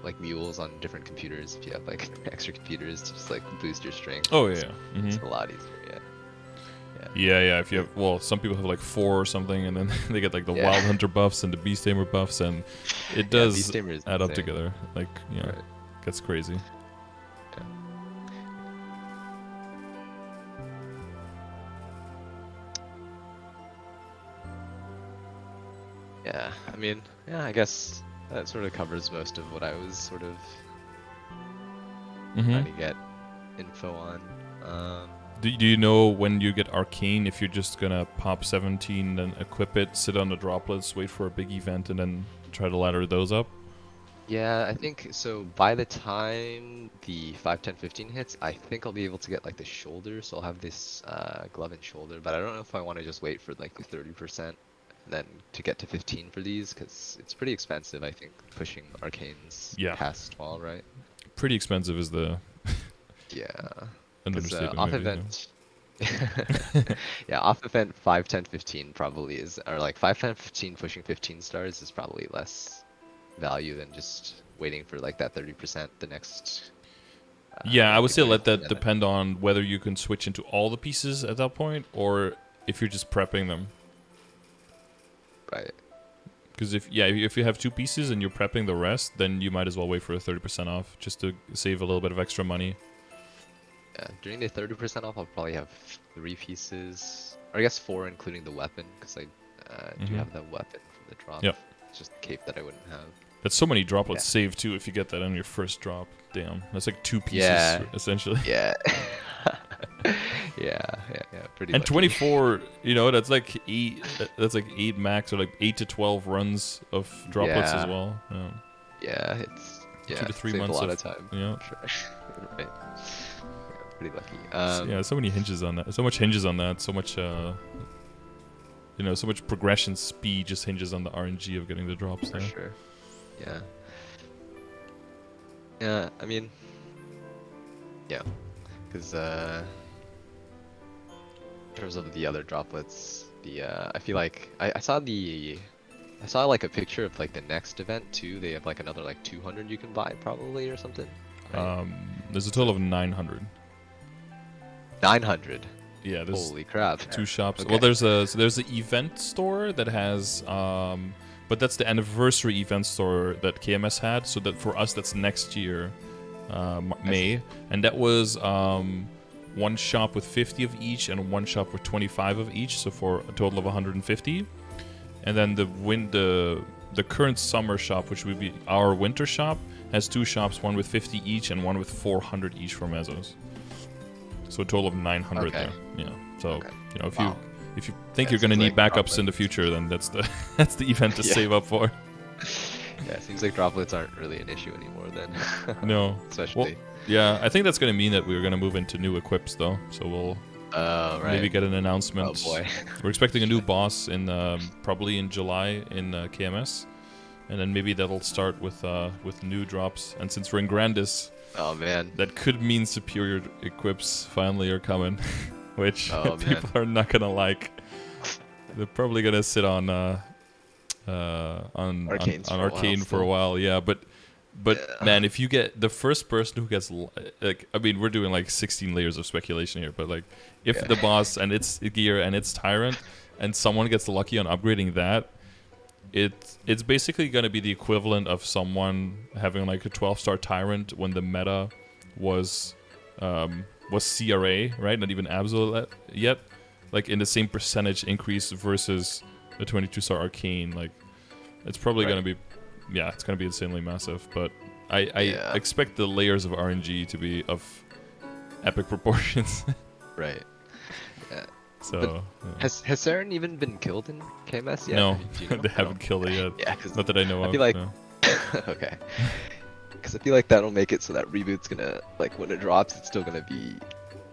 like mules on different computers. If you have like extra computers to just like boost your strength. Oh yeah. It's a lot easier. Yeah. Yeah. If you have, well, some people have like 4 or something, and then they get like the Wild Hunter buffs and the Beast Tamer buffs, and it does Beast Tamer is add up insane. together. Like, yeah, Right. gets crazy. Yeah. Yeah, I mean, yeah, I guess that sort of covers most of what I was sort of trying to get info on. Do you know when you get Arcane, if you're just gonna pop 17 and equip it, sit on the droplets, wait for a big event, and then try to ladder those up? Yeah, I think so. By the time the 5, 10, 15 hits, I think I'll be able to get like the shoulder. So I'll have this glove and shoulder, but I don't know if I want to just wait for like the 30% then to get to 15 for these, because it's pretty expensive, I think, pushing Arcanes past 12, right? Pretty expensive is the Yeah. an Because understatement. off maybe, event, yeah, off event 5, 10, 15 probably is, or like 5, 10, 15 pushing 15 stars is probably less value than just waiting for like that 30% the next. Yeah, I would say let that together. depend on whether you can switch into all the pieces at that point, or if you're just prepping them. Right. Because if you have 2 pieces and you're prepping the rest, then you might as well wait for a 30% off, just to save a little bit of extra money. Yeah, during the 30% off, I'll probably have 3 pieces, or I guess 4 including the weapon, because I do have the weapon from the drop. Yep. It's just a cape that I wouldn't have. That's so many droplets saved too if you get that on your first drop. Damn, that's like 2 pieces essentially. Yeah. yeah. Pretty. And lucky. 24, you know, that's like 8. That's like 8 max, or like 8 to 12 runs of droplets as well. Yeah. Yeah, it's 2 to 3 saves months a lot of time. Yeah. Sure. Right. Yeah, pretty lucky. Yeah, so many hinges on that. So much hinges on that. So much, you know, so much progression speed just hinges on the RNG of getting the drops there. For sure. Yeah. Yeah, I mean, yeah, because in terms of the other droplets, I feel like I saw like a picture of like the next event too. They have like another like 200 you can buy probably or something. Right? There's a total of 900. 900. Yeah, there's Holy crap. 2 shops. Okay. Well, there's the event store that has, but that's the anniversary event store that KMS had. So that for us, that's next year, May, and that was 1 shop with 50 of each and 1 shop with 25 of each. So for a total of 150. And then the current summer shop, which would be our winter shop, has 2 shops, 1 with 50 each and 1 with 400 each for Mezzos. So a total of 900 there. Yeah. So you know, if you think you're gonna need like backups in the future, then that's the event to save up for. Yeah, it seems like droplets aren't really an issue anymore then. No. Especially. Well, yeah, I think that's gonna mean that we're gonna move into new equips though. So we'll maybe get an announcement. Oh boy. We're expecting a new boss in probably in July in KMS, and then maybe that'll start with new drops. And since we're in Grandis, oh man, that could mean superior equips finally are coming, which Oh, people are not gonna like. They're probably gonna sit on Arcane for a while. Yeah, but man, if you get the first person who gets like, I mean, we're doing like 16 layers of speculation here, but like, if the boss and its gear and its tyrant, and someone gets lucky on upgrading that, it's basically going to be the equivalent of someone having like a 12-star tyrant when the meta was CRA, right? Not even Absol yet. Like in the same percentage increase versus the 22-star Arcane. Like, it's probably going to be, it's going to be insanely massive. But I expect the layers of RNG to be of epic proportions. Right. Yeah. So Has Saren even been killed in KMS yet? no, Do you know? they haven't killed it yet. Yeah, because Not that I know I of. feel like No. okay, because I feel like that'll make it so that reboot's gonna like when it drops, it's still gonna be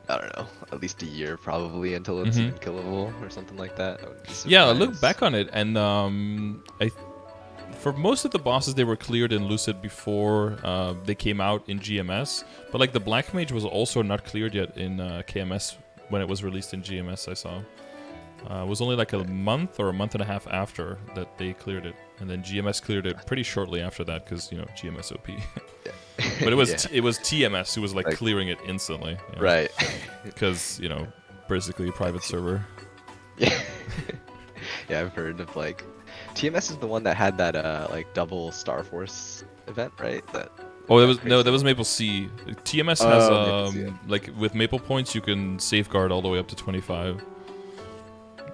I don't know, at least a year probably until it's even killable or something like that. I wouldn't be Yeah, I look surprised. back on it, and for most of the bosses, they were cleared in Lucid before they came out in GMS. But like the Black Mage was also not cleared yet in KMS when it was released in GMS. I saw it was only like a month or a month and a half after that they cleared it, and then GMS cleared it pretty shortly after that because GMS OP. Yeah. But it was Yeah. it was TMS who was like Like- clearing it instantly. Right. Because basically a private server. Yeah. Yeah, I've heard of like TMS is the one that had that like double Star Force event, right? That Oh, that was crazy. that was Maple C. TMS Oh, has Maple C, yeah. like with Maple points you can safeguard all the way up to 25.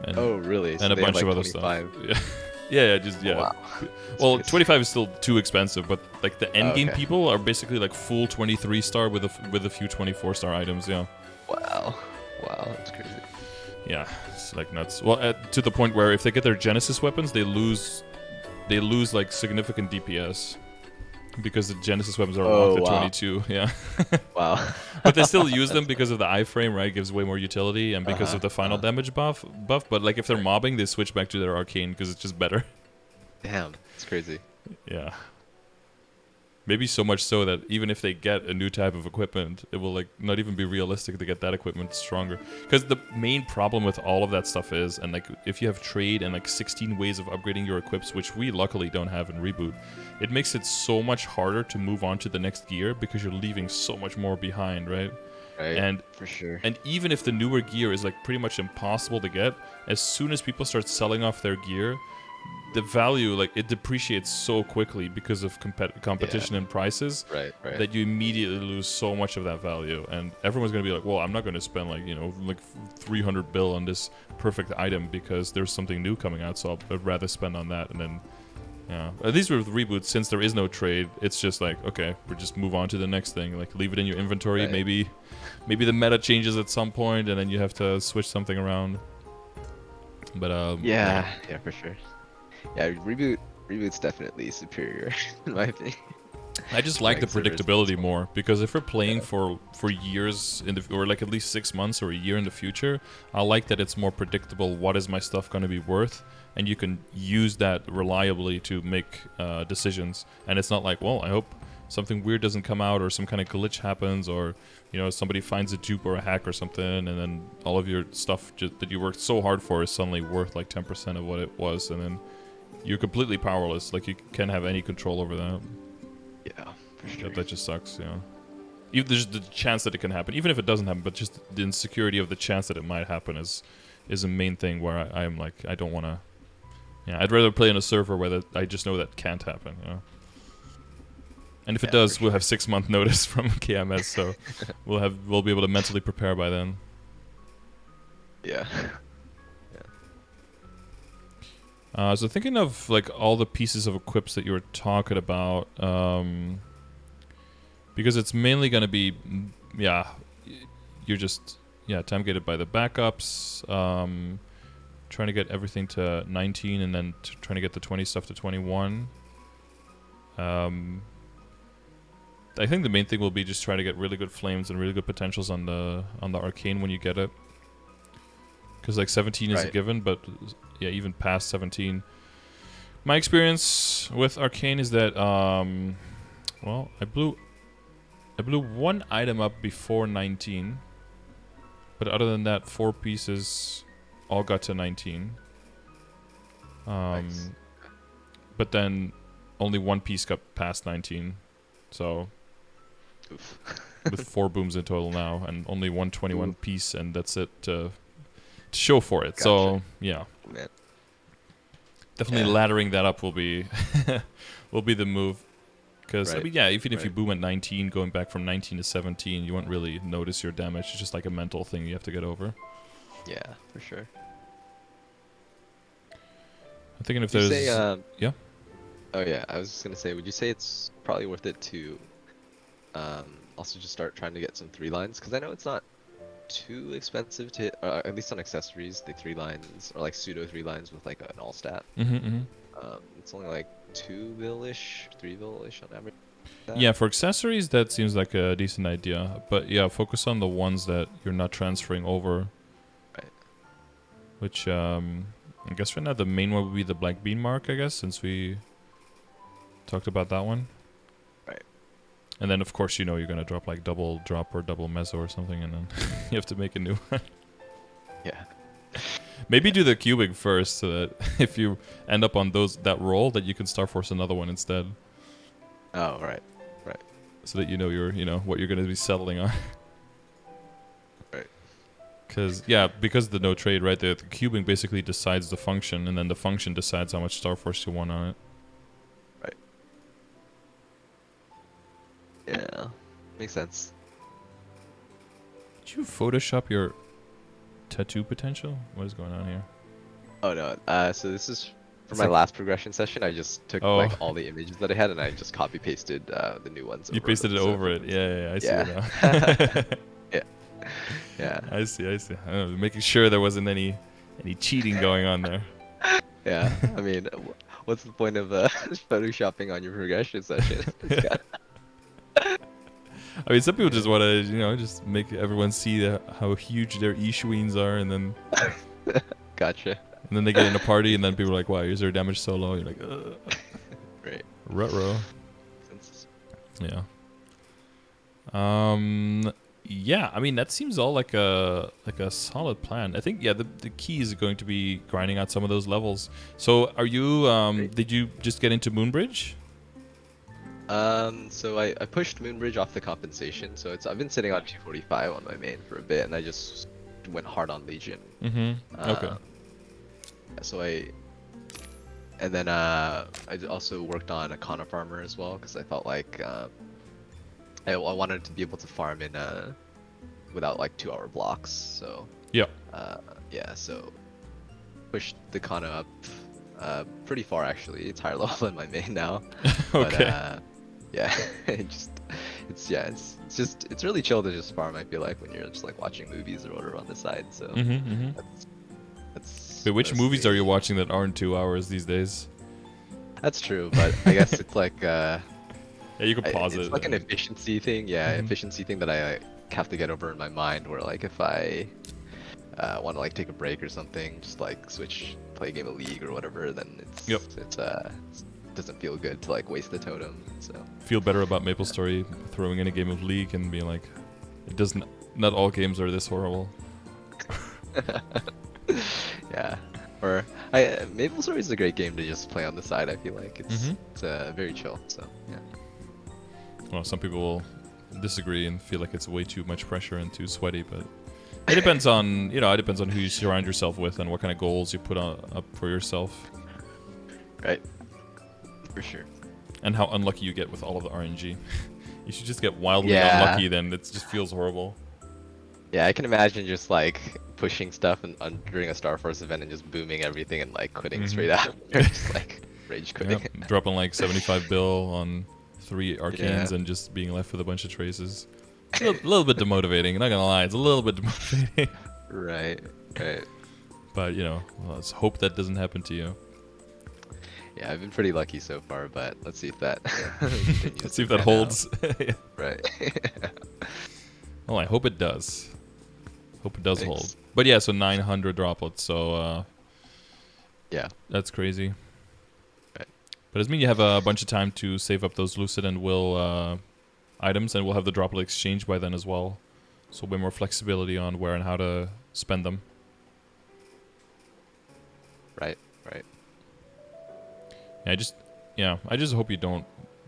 And, Oh, really? So and a they have, bunch like, of other 25. stuff. Yeah, yeah. Wow. Well, That's 25 is still too expensive, but like the end game okay. people are basically like full 23 star with a few 24 star items. Yeah, Wow. Wow, that's crazy. yeah, it's like nuts. Well, to the point where if they get their Genesis weapons, they lose like significant DPS because the Genesis weapons are Oh, locked at wow. 22. Yeah. Wow. But they still use them because of the iframe, right? It gives way more utility, and because Uh-huh, of the final damage buff. But like if they're mobbing, they switch back to their arcane because it's just better. Damn, it's crazy. Yeah. Maybe so much so that even if they get a new type of equipment, it will like not even be realistic to get that equipment stronger. Because the main problem with all of that stuff is, and like if you have trade and like 16 ways of upgrading your equips, which we luckily don't have in Reboot, it makes it so much harder to move on to the next gear because you're leaving so much more behind, right? Right. And for sure. And even if the newer gear is like pretty much impossible to get, as soon as people start selling off their gear, the value like it depreciates so quickly because of competition and prices Right. that you immediately lose so much of that value. And everyone's gonna be like, well, I'm not gonna spend like 300 bill on this perfect item because there's something new coming out, so I'd rather spend on that. And then yeah, at least with Reboot, since there is no trade, it's just like, okay, we just move on to the next thing. Like leave it in your inventory. Right. Maybe the meta changes at some point, and then you have to switch something around. But Yeah, for sure. Yeah, Reboot's definitely superior in my opinion. I just like the Like, servers, predictability more because if we're playing for years or like at least 6 months or a year in the future, I like that it's more predictable. What is my stuff going to be worth? And you can use that reliably to make decisions. And it's not like, well, I hope something weird doesn't come out or some kind of glitch happens or somebody finds a dupe or a hack or something, and then all of your stuff that you worked so hard for is suddenly worth like 10% of what it was, and then you're completely powerless. Like you can't have any control over that. Yeah, for sure. That just sucks, Even there's the chance that it can happen, even if it doesn't happen, but just the insecurity of the chance that it might happen is a main thing where I'm like, I don't want to. Yeah, I'd rather play on a server where I just know that can't happen, And if it does, we'll have 6-month notice from KMS, so we'll be able to mentally prepare by then. Yeah. So thinking of like all the pieces of equips that you were talking about, because it's mainly going to be, you're just time gated by the backups, trying to get everything to 19 and then trying to get the 20 stuff to 21. I think the main thing will be just trying to get really good flames and really good potentials on the arcane when you get it. Because like 17 is a given, but yeah, even past 17. My experience with arcane is that well, I blew one item up before 19, but other than that, 4 pieces all got to 19. Nice. But then only 1 piece got past 19, so. Oof. With 4 booms in total now, and only 121 piece, and that's it to show for it. Gotcha. So yeah, Man. definitely laddering that up will be the move. Because I mean, yeah, even if you boom at 19, going back from 19 to 17, you won't really notice your damage. It's just like a mental thing you have to get over. Yeah, for sure. I'm thinking if Would you there's say, yeah. Oh yeah, I was just gonna say, would you say it's probably worth it to also just start trying to get some 3 lines? Because I know it's not too expensive to hit, at least on accessories, the 3 lines, or like pseudo 3 lines with like an all stat. It's only like 2 bill-ish, 3 bill-ish on average. Yeah, for accessories, that seems like a decent idea. But yeah, focus on the ones that you're not transferring over. Right. Which, I guess right now the main one would be the Black Bean mark, I guess, since we talked about that one. Right. And then, of course, you know you're going to drop like double drop or double meso or something, and then you have to make a new one. Yeah. Maybe do the cubing first, so that if you end up on that roll, that you can Star Force another one instead. Oh, right. So that you know what you're going to be settling on. Right. Because the no trade, right? The cubing basically decides the function, and then the function decides how much Star Force you want on it. Right. Yeah. Makes sense. Did you Photoshop your tattoo potential? What is going on here? Oh no. So this is for my last progression session. I just took like all the images that I had and I just copy pasted the new ones. You pasted it over it. Yeah, I see it now. Yeah. I see. I don't know, making sure there wasn't any cheating going on there. Yeah. I mean, what's the point of photoshopping on your progression session? I mean, some people just want to, just make everyone see how huge their Ishwins are, and then. Gotcha. And then they get in a party, and then people are like, "Wow, is their damage so low?" You're like, Right. Ruh-roh. Yeah. Yeah. I mean, that seems all like a solid plan. I think the key is going to be grinding out some of those levels. So, are you? Did you just get into Moonbridge? So I pushed Moonbridge off the compensation. So I've been sitting on 245 on my main for a bit, and I just went hard on Legion. Okay. So I also worked on a Conif armor as well, because I felt like I wanted to be able to farm in without like 2-hour blocks. So yeah, so pushed the Kana up pretty far actually. It's higher level than my main now. Okay. But, yeah, it's really chill to just farm. I feel like when you're just like watching movies or whatever on the side. So that's Wait, which movies are you watching that aren't 2 hours these days? That's true, but I guess it's like yeah, you can pause it. It's like an efficiency thing. Yeah, efficiency thing that I have to get over in my mind. Where like if I want to like take a break or something, just like play a game of League or whatever, then it doesn't feel good to like waste the totem. So feel better about MapleStory throwing in a game of League and being like, it doesn't. Not all games are this horrible. Yeah. Or MapleStory is a great game to just play on the side. I feel like it's very chill. So yeah. Well, some people will disagree and feel like it's way too much pressure and too sweaty, but it depends on who you surround yourself with and what kind of goals you put up for yourself. Right. For sure. And how unlucky you get with all of the RNG. You should just get wildly unlucky, then it just feels horrible. Yeah, I can imagine just like pushing stuff during a Star Force event and just booming everything and like quitting straight after, just like rage quitting. Yep. Dropping like 75 bill on 3 arcanes and just being left with a bunch of traces. It's a little bit demotivating, not gonna lie, it's a little bit demotivating. Right. But let's hope that doesn't happen to you. Yeah, I've been pretty lucky so far, but let's see if that continues. Let's see if that holds. Right. Well, I hope it does. Hope it does hold. But yeah, so 900 droplets, so yeah. That's crazy. Right. But does mean you have a bunch of time to save up those Lucid and Will items, and we'll have the droplet exchange by then as well. So a bit more flexibility on where and how to spend them. Right. I just hope you don't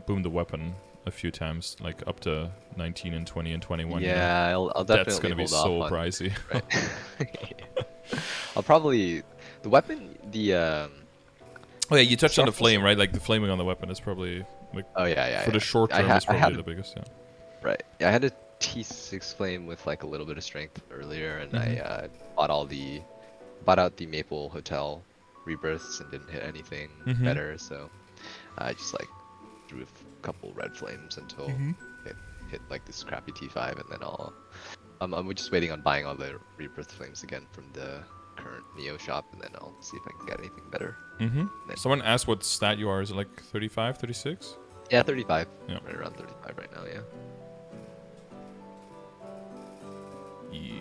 boom the weapon a few times, like up to 19 and 20 and 21. Yeah, I'll definitely that's gonna be so pricey. Right. I'll probably the weapon Oh yeah, you touched on the flame, right? Like the flaming on the weapon is probably like for the short term is probably the biggest. Yeah. Right. Yeah, I had a T6 flame with like a little bit of strength earlier, and I bought out the Maple Hotel rebirths and didn't hit anything better, so I just like drew a couple red flames until it hit like this crappy T5, and then I'll I'm just waiting on buying all the Rebirth Flames again from the current Neo shop, and then I'll see if I can get anything better. Then, Someone asked what stat you are. Is it like 35, 36? yeah, 35. Yeah. Right around 35 right now, yeah. Yeah.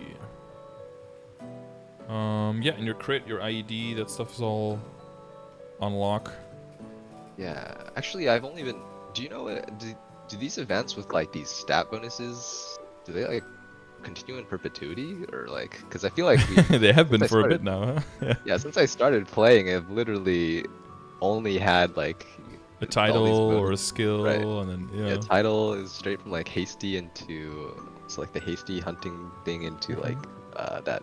Yeah, and your crit, your IED, that stuff is all on lock. Yeah, actually, I've only been. Do you know do these events with like these stat bonuses? Do they like continue in perpetuity or like? Because I feel like They have been I for a started, bit now, huh? yeah, since I started playing, I've literally only had like A all title these or a bonuses. Right. skill, and then Yeah, title is straight from like hasty into it's like the hasty hunting thing into like that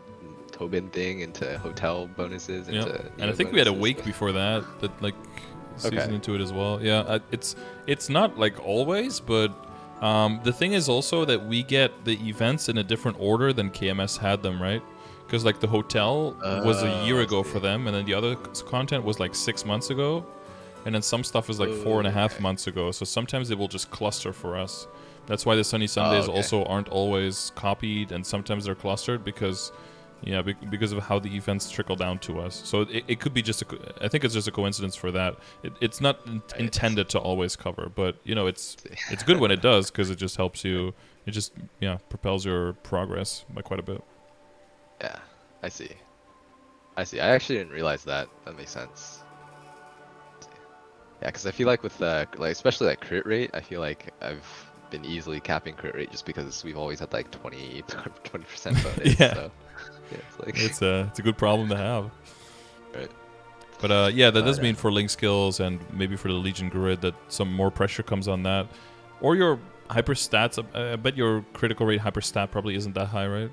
Tobin thing into hotel bonuses yeah. into And I Neo think we had a bonuses. wake before that like season Okay. into it as well. Yeah, it's not like always, but the thing is also that we get the events in a different order than KMS had them, right? Because like the hotel was a year I ago see. for them, and then the other content was like 6 months ago, and then some stuff is like 4.5 Okay. months ago. So sometimes it will just cluster for us. That's why the Sunny Oh, Sundays okay. also aren't always copied, and sometimes they're clustered because, yeah, because of how the events trickle down to us. So it could be just I think it's just a coincidence for that. It's not intended to always cover, but you know, it's good when it does because it just helps you. It just propels your progress by quite a bit. Yeah, I see. I see. I actually didn't realize that. That makes sense. Yeah, because I feel like with like especially like crit rate, I feel like I've been easily capping crit rate just because we've always had like 20% bonus. Yeah. So yeah, it's like It's a good problem to have. right. But yeah, that But does mean for link skills and maybe for the Legion grid that some more pressure comes on that, or your hyper stats. I bet your critical rate hyper stat probably isn't that high, right?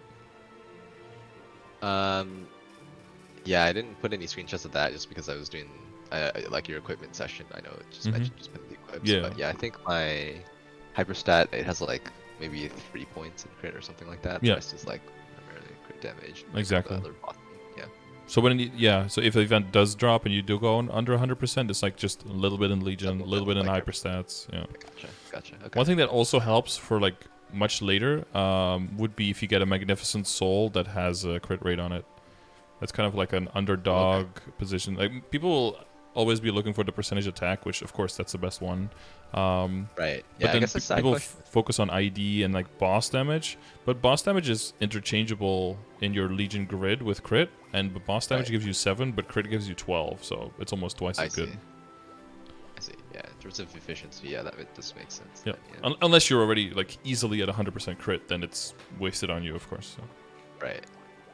yeah, I didn't put any screenshots of that just because I was doing like your equipment session. I know it just mentioned you spent the equips, Yeah. but yeah, I think my hyperstat it has like maybe 3 points in crit or something like that. The Yeah. rest is like primarily crit damage. Exactly. The other boss, yeah. So so if the event does drop and you do go on under 100%, it's like just a little bit in Legion, a little bit in like hyper stats. Yeah. Gotcha. Okay. One thing that also helps for like much later would be if you get a Magnificent Soul that has a crit rate on it. That's kind of like an underdog position. Like people will always be looking for the percentage attack, which of course that's the best one. Right. Yeah, But I then guess a side people question. focus on ID and like boss damage. But boss damage is interchangeable in your Legion grid with crit, and boss damage gives you 7, but crit gives you 12, so it's almost twice as good. I see. Yeah, in terms of efficiency, yeah, that does make sense. Yeah. Then, Unless you're already like easily at 100% crit, then it's wasted on you, of course. So. Right.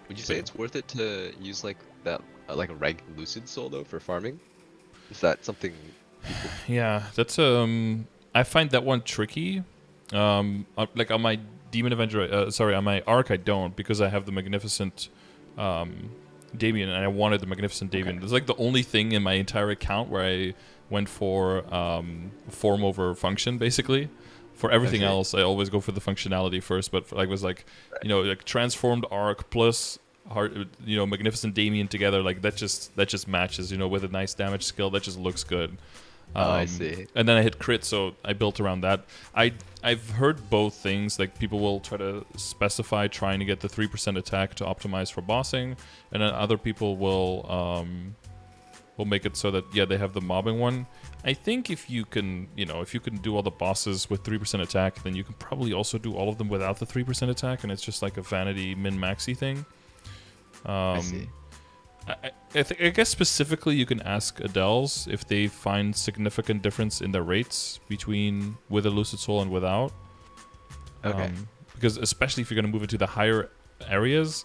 Would you say it's worth it to use like that, like a reg Lucid Soul though for farming? Is that something? Yeah, that's I find that one tricky. Like on my Demon Avenger, on my Arc, I don't because I have the Magnificent Damien, and I wanted the Magnificent Damien. It's like the only thing in my entire account where I went for form over function, basically. For everything else, I always go for the functionality first. But like transformed Arc plus Magnificent Damien together, like that just matches, with a nice damage skill. That just looks good. I see. And then I hit crit, so I built around that. I've heard both things. Like people will try to specify trying to get the 3% attack to optimize for bossing, and then other people will make it so that they have the mobbing one. I think if you can do all the bosses with 3% attack, then you can probably also do all of them without the 3% attack, and it's just like a vanity min-maxy thing. I see. I guess specifically you can ask Adele's if they find significant difference in their rates between with a Lucid Soul and without. Okay. Because especially if you're going to move into the higher areas,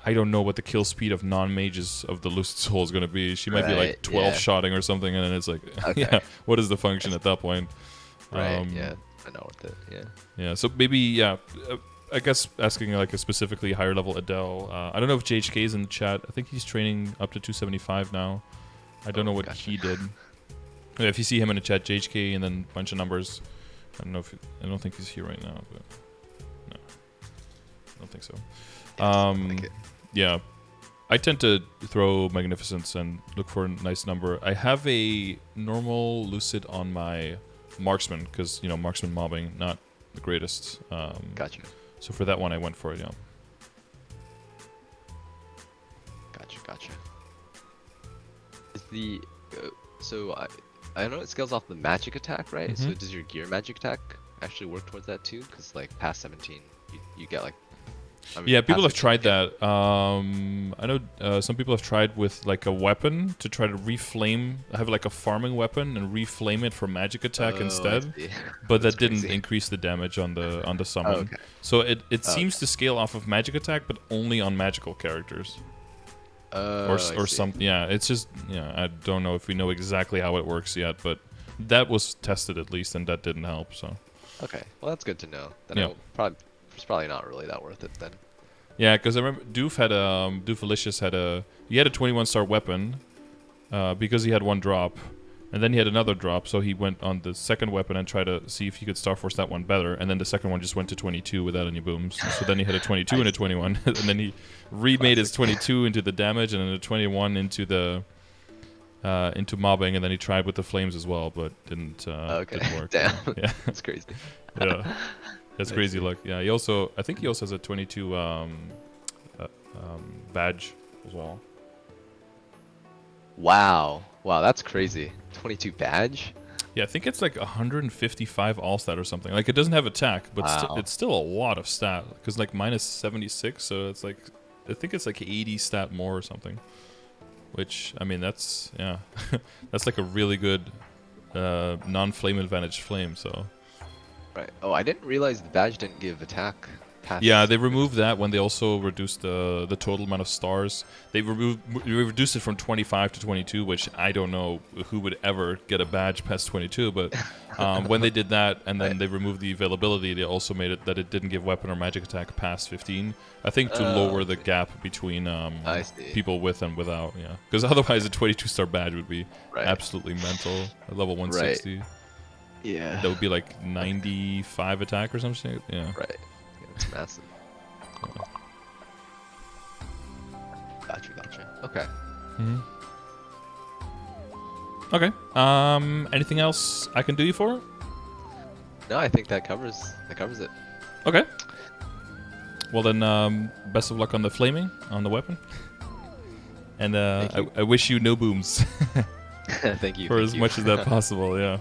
I don't know what the kill speed of non-mages of the Lucid Soul is going to be. She might be like 12 shotting or something, and then it's like, what is the function at that point? Right, yeah. I know what Yeah, so maybe, I guess asking like a specifically higher level Adele. I don't know if JHK is in the chat. I think he's training up to 275 now. I don't know what he did. Yeah, if you see him in the chat, JHK and then a bunch of numbers. I don't think he's here right now, but no, I don't think so. Yeah, I tend to throw Magnificence and look for a nice number. I have a normal Lucid on my Marksman because Marksman mobbing not the greatest. Gotcha. So for that one, I went for it. Yeah. Gotcha. Is the so I know it scales off the magic attack, right? Mm-hmm. So does your gear magic attack actually work towards that too? Because like past 17, you get like. I mean, Yeah, people have past 15, tried that. I know some people have tried with like a weapon to try to reflame, have like a farming weapon and reflame it for magic attack I instead. see. But That's that didn't crazy. increase the damage on the summon. Oh, okay. So it Oh, seems to scale off of magic attack, but only on magical characters. Oh, I Or see. something. Yeah, it's just I don't know if we know exactly how it works yet, but that was tested at least, and that didn't help. So Okay, well that's good to know. Then Yeah. it's probably not really that worth it then. yeah, because I remember Doofalicious had a 21-star weapon because he had one drop, and then he had another drop, so he went on the second weapon and tried to see if he could Star Force that one better, and then the second one just went to 22 without any booms. So then he had a 22 and a 21, and then he remade his 22 into the damage, and then a 21 into the into mobbing, and then he tried with the flames as well, but didn't work. Damn. Yeah, That's crazy. yeah, that's crazy luck. Yeah, I think he also has a 22 badge as well. Wow, that's crazy. 22 badge. Yeah, I think it's like 155 all stat or something. Like it doesn't have attack, but Wow. it's still a lot of stat because like minus 76, so it's like I think it's like 80 stat more or something. Which I mean that's that's like a really good non-flame advantage flame. So Right. Oh, I didn't realize the badge didn't give attack. Past yeah, they removed that when they also reduced the total amount of stars. They reduced it from 25 to 22, which I don't know who would ever get a badge past 22. But when they did that, and then they removed the availability, they also made it that it didn't give weapon or magic attack past 15. I think to lower the gap between I see. people with and without. Yeah, because otherwise a 22-star badge would be Right. absolutely mental. At level 160, Yeah. that would be like 95 attack or something. Yeah. Right. Yeah, it's massive. Gotcha. Okay. Mm-hmm. Okay. Anything else I can do you for? No, I think that covers it. Okay. Well then, best of luck on the flaming on the weapon, and Thank you. I wish you no booms Thank you. for as much as that possible. Yeah.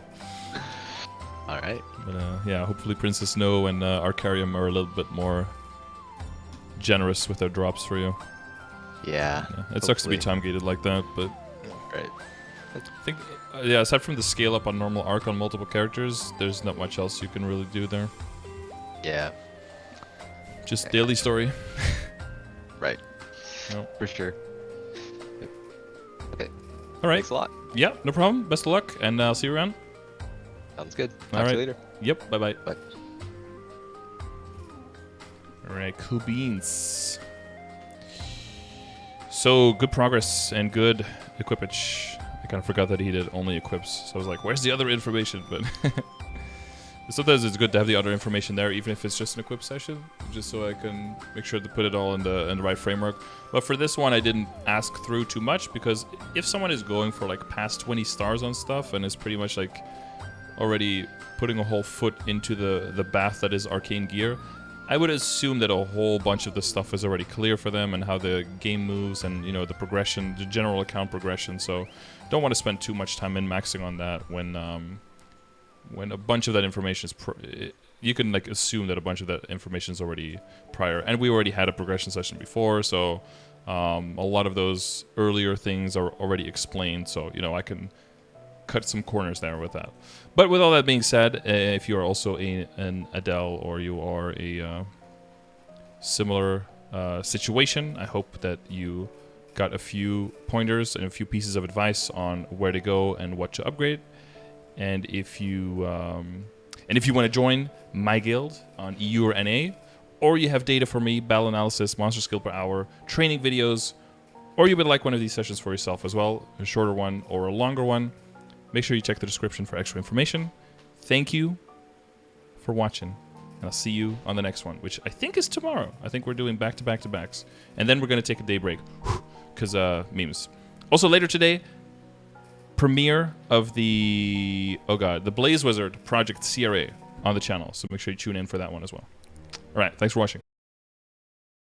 All right. But yeah, hopefully Princess Snow and Arcarium are a little bit more generous with their drops for you. Yeah. It sucks to be hopefully. time gated like that, but Right. I think yeah, aside from the scale up on normal arc on multiple characters, there's not much else you can really do there. Yeah. Just daily story. Right. Yep. For sure. Yep. Okay. All right. Thanks a lot. Yeah, no problem. Best of luck, and I'll see you around. Sounds good. All Talk to right. you later. Yep. Bye bye. Bye. All right. Cool beans. So good progress and good equipage. I kind of forgot that he did only equips, so I was like, "Where's the other information?" But sometimes it's good to have the other information there, even if it's just an equip session, just so I can make sure to put it all in the right framework. But for this one, I didn't ask through too much because if someone is going for like past 20 stars on stuff and is pretty much like already putting a whole foot into the bath that is arcane gear, I would assume that a whole bunch of the stuff is already clear for them and how the game moves and, you know, the progression, the general account progression. So don't want to spend too much time min-maxing on that when a bunch of that information is... you can like assume that a bunch of that information is already prior. And we already had a progression session before, so a lot of those earlier things are already explained. So, you know, I can cut some corners there with that. But with all that being said, if you are also an Adele or you are a similar situation, I hope that you got a few pointers and a few pieces of advice on where to go and what to upgrade. And if you want to join my guild on EU or NA, or you have data for me, battle analysis, monster skill per hour, training videos, or you would like one of these sessions for yourself as well, a shorter one or a longer one, make sure you check the description for extra information. Thank you for watching, and I'll see you on the next one, which I think is tomorrow. I think we're doing back-to-back-to-backs. And then we're going to take a day break, because memes. Also later today, premiere of the Blaze Wizard Project CRA on the channel, so make sure you tune in for that one as well. All right, thanks for watching.